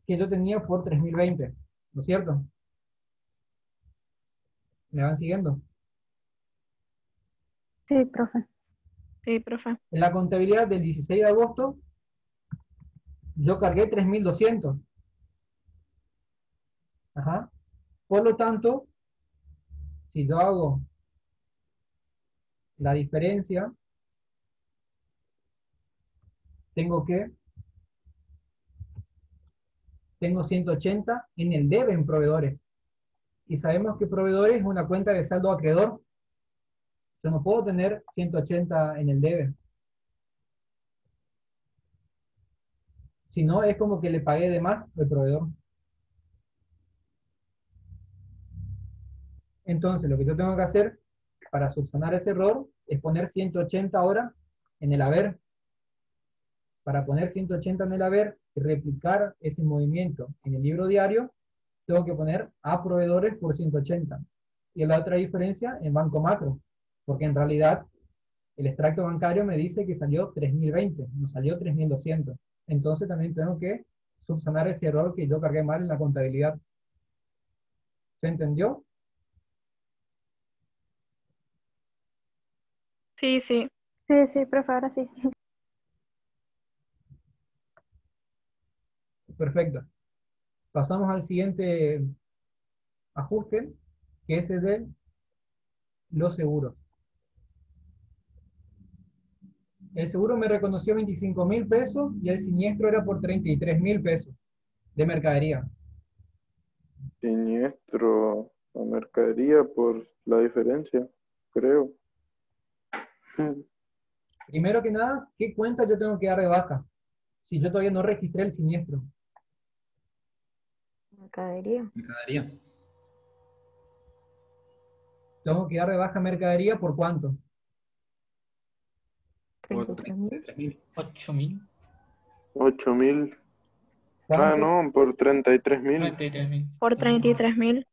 Speaker 2: que yo tenía por 3.020. ¿No es cierto? ¿Me van siguiendo?
Speaker 11: Sí, profe.
Speaker 8: Sí, profe.
Speaker 2: En la contabilidad del 16 de agosto, yo cargué 3.200. Ajá. Por lo tanto, si yo hago la diferencia, tengo 180 en el debe en proveedores. Y sabemos que proveedores es una cuenta de saldo acreedor. Yo no puedo tener 180 en el debe. Si no, es como que le pagué de más al proveedor. Entonces, lo que yo tengo que hacer para subsanar ese error es poner 180 ahora en el haber. Para poner 180 en el haber y replicar ese movimiento en el libro diario, tengo que poner a proveedores por 180. Y la otra diferencia en Banco Macro, porque en realidad el extracto bancario me dice que salió 3.020, no salió 3.200. Entonces también tengo que subsanar ese error que yo cargué mal en la contabilidad. ¿Se entendió?
Speaker 8: Sí, sí.
Speaker 11: Sí, sí, profe, ahora sí.
Speaker 2: Perfecto. Pasamos al siguiente ajuste, que es el de los seguros. El seguro me reconoció 25.000 pesos y el siniestro era por 33.000 pesos de mercadería.
Speaker 3: Siniestro a mercadería por la diferencia, creo.
Speaker 2: Primero que nada, ¿qué cuenta yo tengo que dar de baja? Si yo todavía no registré el siniestro.
Speaker 8: Mercadería.
Speaker 5: Mercadería.
Speaker 2: Tengo que dar de baja mercadería ¿por cuánto?
Speaker 5: Por 33.000.
Speaker 12: 8.000.
Speaker 3: 8.000.
Speaker 2: ¿Cuánto?
Speaker 3: No, por 33.000.
Speaker 12: 33.000.
Speaker 8: Por 33.000.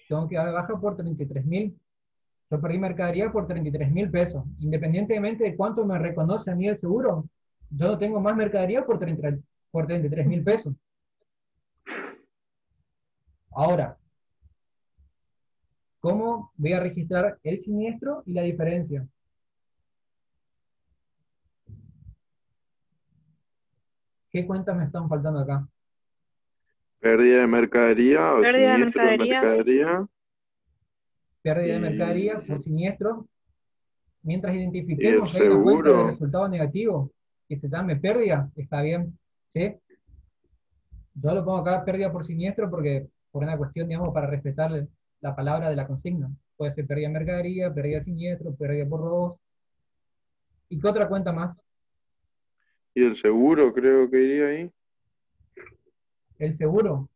Speaker 2: Tengo que dar de baja por 33.000. Yo perdí mercadería por 33.000 pesos. Independientemente de cuánto me reconoce a mí el seguro, yo no tengo más mercadería por 33.000 pesos. Ahora, ¿cómo voy a registrar el siniestro y la diferencia? ¿Qué cuentas me están faltando acá?
Speaker 3: Pérdida de mercadería o
Speaker 8: Pérdida de
Speaker 3: siniestro de
Speaker 8: mercadería.
Speaker 3: mercadería.
Speaker 2: Pérdida de
Speaker 3: Y-
Speaker 2: mercadería por siniestro. Mientras
Speaker 3: Y el
Speaker 2: identifiquemos que hay una cuenta de
Speaker 3: seguro.
Speaker 2: resultado negativo que se llame pérdida, está bien. ¿Sí? Yo lo pongo acá pérdida por siniestro porque por una cuestión, digamos, para respetar la palabra de la consigna. Puede ser pérdida de mercadería, pérdida de siniestro, pérdida por robos. ¿Y qué otra cuenta más?
Speaker 3: Y el seguro creo que iría ahí.
Speaker 2: El seguro.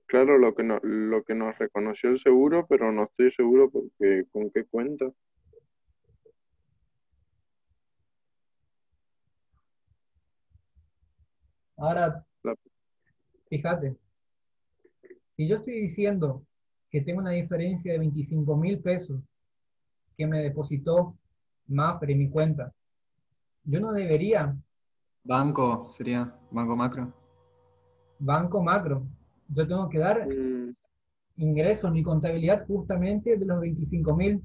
Speaker 3: Claro, lo que nos reconoció el seguro, pero no estoy seguro porque con qué cuenta.
Speaker 2: Ahora,
Speaker 3: La-
Speaker 2: fíjate, si yo estoy diciendo que tengo una diferencia de 25.000 pesos que me depositó Mapfre en mi cuenta, yo no debería
Speaker 5: Banco sería, Banco Macro.
Speaker 2: Banco Macro. Yo tengo que dar
Speaker 3: Mm,
Speaker 2: ingresos en mi contabilidad justamente de los 25.000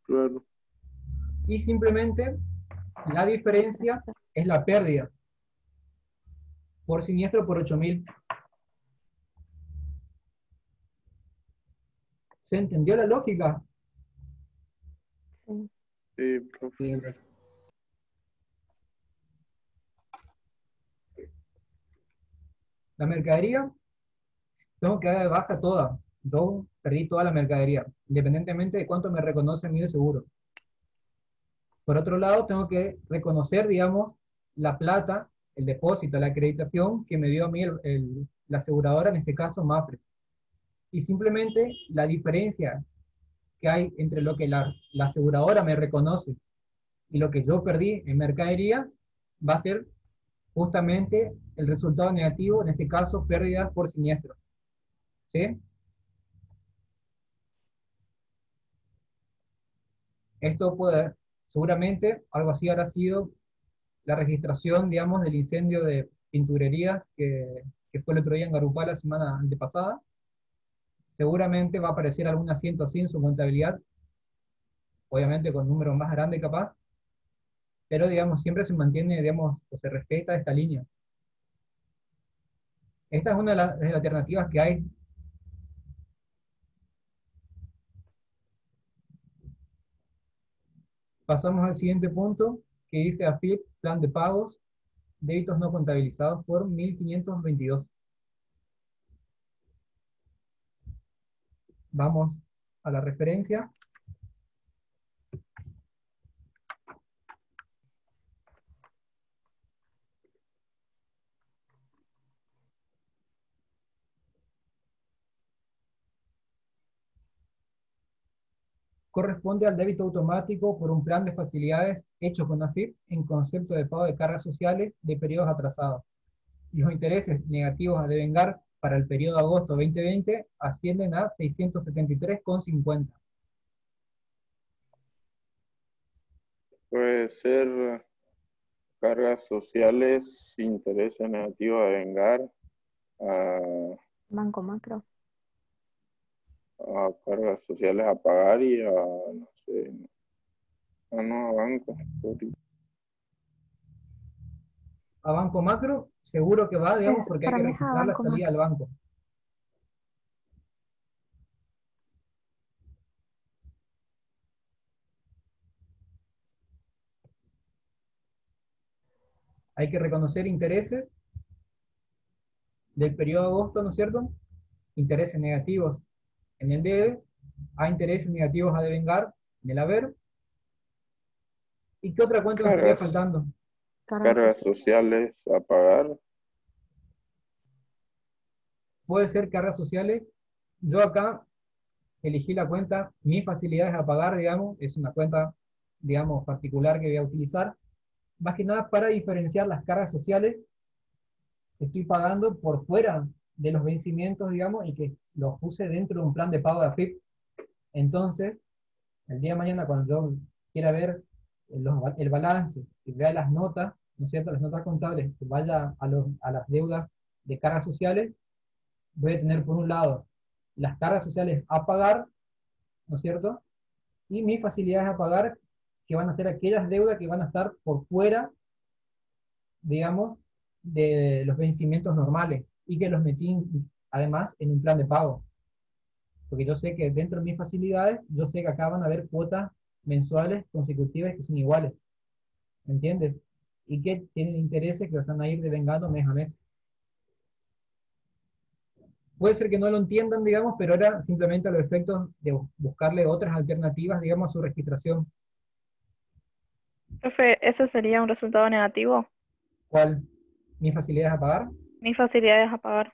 Speaker 3: claro.
Speaker 2: y simplemente la diferencia es la pérdida por siniestro por 8.000. ¿Se entendió la lógica?
Speaker 3: Sí, profe.
Speaker 5: Sí, profe.
Speaker 2: La mercadería, tengo que dar de baja toda. Yo perdí toda la mercadería, independientemente de cuánto me reconoce a mí de seguro. Por otro lado, tengo que reconocer, digamos, la plata, el depósito, la acreditación que me dio a mí la aseguradora, en este caso Mapfre. Y simplemente la diferencia que hay entre lo que la aseguradora me reconoce y lo que yo perdí en mercadería va a ser justamente el resultado negativo, en este caso pérdidas por siniestro. ¿Sí? Esto puede, seguramente, algo así habrá sido la registración, digamos, del incendio de pinturerías que fue el otro día en Garupá la semana antepasada. Seguramente va a aparecer algún asiento así en su contabilidad, obviamente con números más grandes capaz, pero digamos, siempre se mantiene, digamos, o se respeta esta línea. Esta es una de las alternativas que hay. Pasamos al siguiente punto, que dice AFIP, plan de pagos, débitos no contabilizados por 1.522. Vamos a la referencia. Corresponde al débito automático por un plan de facilidades hecho con AFIP en concepto de pago de cargas sociales de periodos atrasados. Los intereses negativos a devengar para el periodo de agosto 2020 ascienden a 673,50.
Speaker 3: Puede ser cargas sociales, intereses negativos a vengar,
Speaker 8: Banco Macro.
Speaker 3: a cargas sociales a pagar y a, no sé, no, a bancos.
Speaker 2: A Banco Macro, seguro que va, digamos,
Speaker 11: Es,
Speaker 2: porque hay
Speaker 11: para
Speaker 2: que
Speaker 11: mí es a
Speaker 2: registrar la
Speaker 11: Banco
Speaker 2: salida
Speaker 11: Macro.
Speaker 2: al banco. Hay que reconocer intereses del periodo de agosto, ¿no es cierto? Intereses negativos en el debe, a intereses negativos a devengar en el haber. ¿Y qué otra cuenta nos estaría
Speaker 3: Cargas,
Speaker 2: faltando?
Speaker 3: cargas sociales a pagar.
Speaker 2: Puede ser cargas sociales. Yo acá elegí la cuenta, mis facilidades a pagar, digamos, es una cuenta, digamos, particular que voy a utilizar, más que nada para diferenciar las cargas sociales que estoy pagando por fuera de los vencimientos, digamos, y que los puse dentro de un plan de pago de AFIP. Entonces, el día de mañana, cuando yo quiera ver el balance y vea las notas, ¿no es cierto?, las notas contables, que vaya a las deudas de cargas sociales, voy a tener por un lado las cargas sociales a pagar, ¿no es cierto?, y mis facilidades a pagar, que van a ser aquellas deudas que van a estar por fuera, digamos, de los vencimientos normales, y que los metí además en un plan de pago. Porque yo sé que dentro de mis facilidades, yo sé que acá van a haber cuotas mensuales consecutivas que son iguales. ¿Me entiendes? Y que tienen intereses que van a ir devengando mes a mes. Puede ser que no lo entiendan, digamos, pero era simplemente a los efectos de buscarle otras alternativas, digamos, a su registración.
Speaker 11: Profe, ¿ese sería un resultado negativo?
Speaker 2: ¿Cuál? ¿Mis facilidades a pagar?
Speaker 8: Mis facilidades a pagar.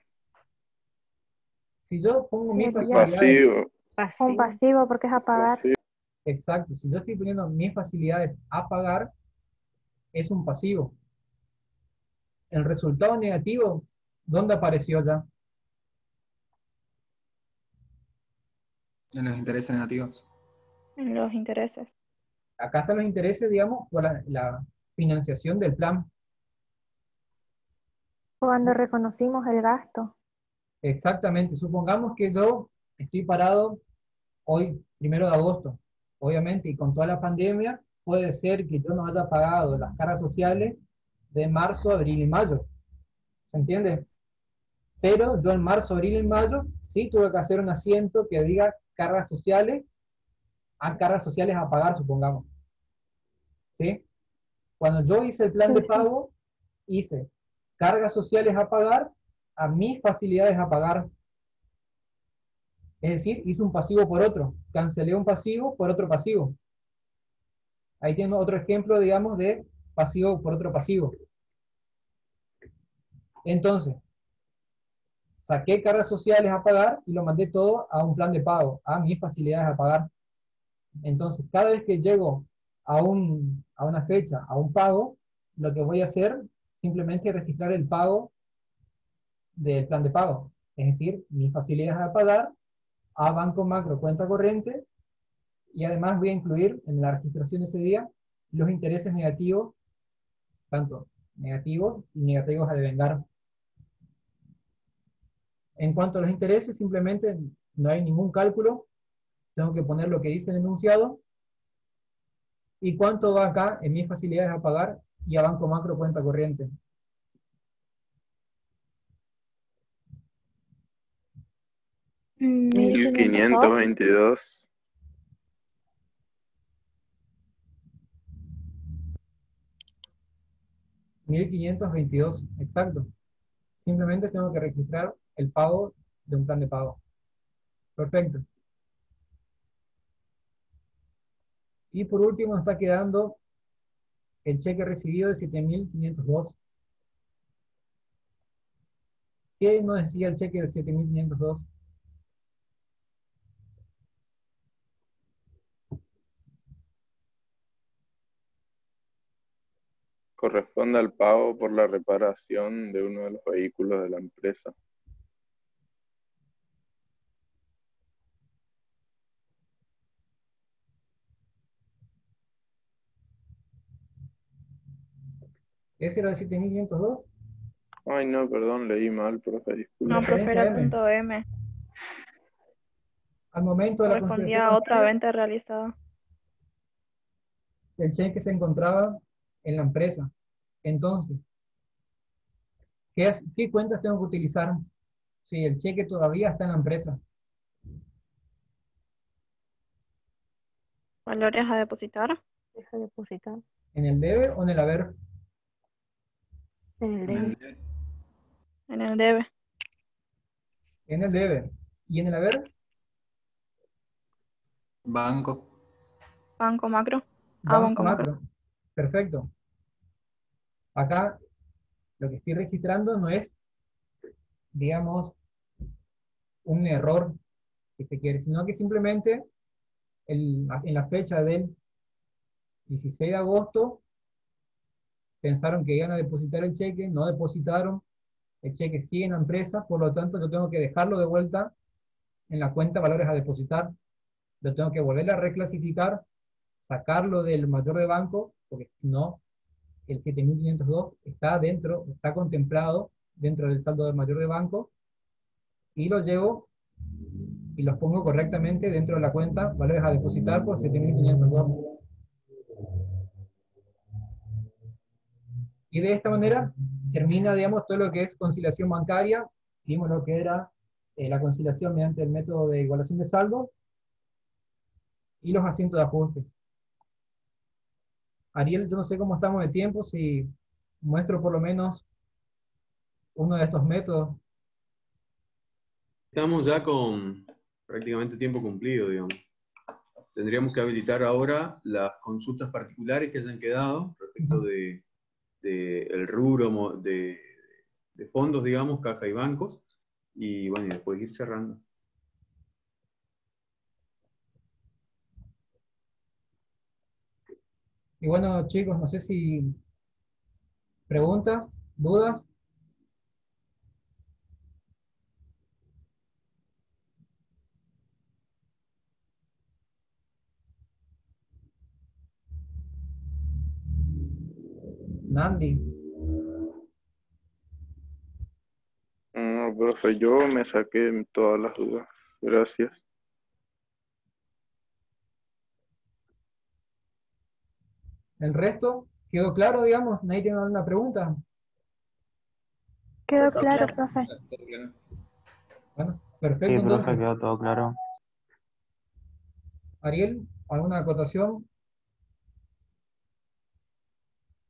Speaker 2: Si yo pongo mis
Speaker 11: Sería
Speaker 2: facilidades,
Speaker 11: un pasivo porque es a pagar.
Speaker 2: exacto, si yo estoy poniendo mis facilidades a pagar, es un pasivo. El resultado negativo, ¿dónde apareció ya?
Speaker 5: En los intereses negativos.
Speaker 8: En los intereses.
Speaker 2: Acá están los intereses, digamos, por la financiación del plan.
Speaker 11: Cuando reconocimos el gasto.
Speaker 2: Exactamente, supongamos que yo estoy parado hoy, 1 de agosto, obviamente, y con toda la pandemia, puede ser que yo no haya pagado las cargas sociales de marzo, abril y mayo. ¿Se entiende? Pero yo en marzo, abril y mayo sí tuve que hacer un asiento que diga cargas sociales a pagar, supongamos. ¿Sí? Cuando yo hice el plan de pago, hice cargas sociales a pagar a mis facilidades a pagar. Es decir, hice un pasivo por otro. Cancelé un pasivo por otro pasivo. Ahí tengo otro ejemplo, digamos, de pasivo por otro pasivo. Entonces, saqué cargas sociales a pagar y lo mandé todo a un plan de pago, a mis facilidades a pagar. Entonces, cada vez que llego a una fecha, a un pago, lo que voy a hacer simplemente es registrar el pago del plan de pago. Es decir, mis facilidades a pagar a Banco Macro cuenta corriente, y además voy a incluir en la registración de ese día los intereses negativos, tanto negativos y negativos a devengar. En cuanto a los intereses, simplemente no hay ningún cálculo, tengo que poner lo que dice el enunciado, y cuánto va acá en mis facilidades a pagar y a Banco Macro cuenta corriente.
Speaker 3: $1.522.
Speaker 2: 1.522, exacto. Simplemente tengo que registrar el pago de un plan de pago. Perfecto. Y por último nos está quedando el cheque recibido de 7.502. ¿Qué nos decía el cheque de 7.502?
Speaker 3: Corresponde al pago por la reparación de uno de los vehículos de la empresa.
Speaker 2: ¿Ese era el 7.502?
Speaker 3: Ay, no, perdón, leí mal, profe, disculpe.
Speaker 8: No, profe, era punto M.
Speaker 2: Al momento de la
Speaker 8: Correspondía a otra venta realizada.
Speaker 2: El cheque se encontraba en la empresa. Entonces, ¿qué cuentas tengo que utilizar si el cheque todavía está en la empresa?
Speaker 8: ¿Valores a depositar?
Speaker 11: Deja de depositar.
Speaker 2: ¿En el debe o en el haber?
Speaker 11: En el debe.
Speaker 8: En el debe.
Speaker 2: En el debe. ¿Y en el haber?
Speaker 5: Banco.
Speaker 8: Banco Macro.
Speaker 2: Banco Macro. Perfecto. Acá lo que estoy registrando no es, digamos, un error que se quiere, sino que simplemente en la fecha del 16 de agosto pensaron que iban a depositar el cheque, no depositaron, el cheque sigue en la empresa, por lo tanto yo tengo que dejarlo de vuelta en la cuenta valores a depositar, lo tengo que volver a reclasificar, sacarlo del mayor de banco, porque si no, el 7.502 está contemplado dentro del saldo del mayor de banco, y lo llevo y los pongo correctamente dentro de la cuenta valores a depositar por 7.502. Y de esta manera termina, digamos, todo lo que es conciliación bancaria. Vimos lo que era la conciliación mediante el método de igualación de saldo y los asientos de ajustes. Ariel, yo no sé cómo estamos de tiempo, si muestro por lo menos uno de estos métodos.
Speaker 1: Estamos ya con prácticamente tiempo cumplido, digamos. Tendríamos que habilitar ahora las consultas particulares que hayan quedado respecto del rubro del de fondos, digamos, caja y bancos, y bueno, y después ir cerrando.
Speaker 2: Y bueno, chicos, no sé si preguntas, dudas. Nandi.
Speaker 3: No, profe, yo me saqué todas las dudas. Gracias.
Speaker 2: ¿El resto quedó claro, digamos? ¿Nadie tiene alguna pregunta?
Speaker 11: Quedó claro, profe.
Speaker 2: Bueno,
Speaker 15: Sí,
Speaker 2: perfecto,
Speaker 15: profe,
Speaker 2: entonces.
Speaker 15: quedó todo claro.
Speaker 2: Ariel, ¿alguna acotación?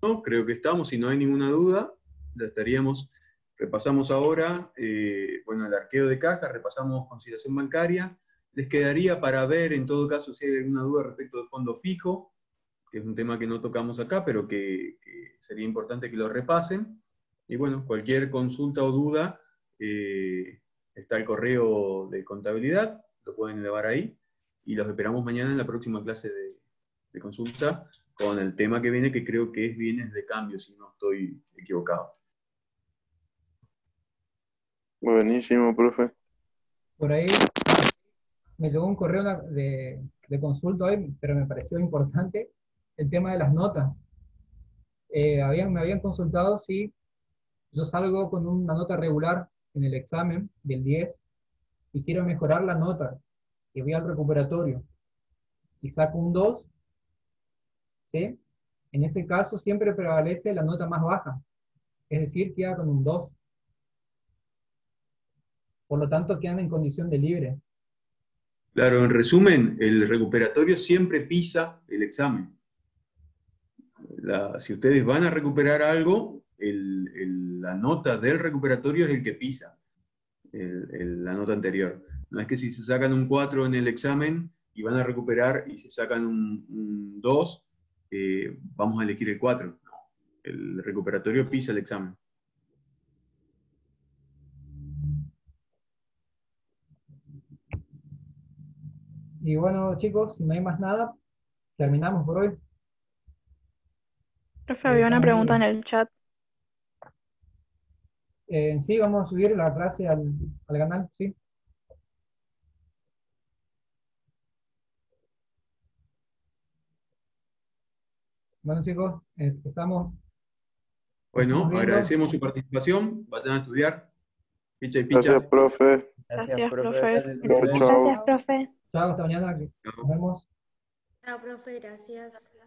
Speaker 1: No, creo que estamos, si no hay ninguna duda, ya estaríamos, repasamos ahora, bueno, el arqueo de caja, repasamos conciliación bancaria, les quedaría para ver en todo caso si hay alguna duda respecto de fondo fijo, que es un tema que no tocamos acá, pero que sería importante que lo repasen, y bueno, cualquier consulta o duda, está el correo de contabilidad, lo pueden elevar ahí, y los esperamos mañana en la próxima clase de consulta, con el tema que viene, que creo que es bienes de cambio, si no estoy equivocado.
Speaker 3: Buenísimo, profe.
Speaker 2: Por ahí me llegó un correo de consulta hoy, pero me pareció importante el tema de las notas. Me habían consultado si yo salgo con una nota regular en el examen del 10 y quiero mejorar la nota, y voy al recuperatorio y saco un 2, ¿sí? En ese caso siempre prevalece la nota más baja, es decir, queda con un 2. Por lo tanto, quedan en condición de libre.
Speaker 1: Claro, en resumen, el recuperatorio siempre pisa el examen. Si ustedes van a recuperar algo, la nota del recuperatorio es el que pisa la nota anterior. No es que si se sacan un 4 en el examen y van a recuperar y se sacan un 2, vamos a elegir el 4. No, el recuperatorio pisa el examen.
Speaker 2: Y bueno, chicos, si no hay más nada, terminamos por hoy.
Speaker 11: Profe, había una pregunta en el chat.
Speaker 2: Sí, vamos a subir la clase al canal, sí. Bueno, chicos, estamos
Speaker 1: Bueno,
Speaker 2: viendo.
Speaker 1: agradecemos su participación. Vayan a estudiar. Ficha y ficha.
Speaker 3: Gracias, profe.
Speaker 11: Gracias, profe.
Speaker 3: Chao, chao.
Speaker 11: Gracias, profe.
Speaker 2: Chao, hasta mañana. Nos vemos.
Speaker 16: Chao, profe, gracias.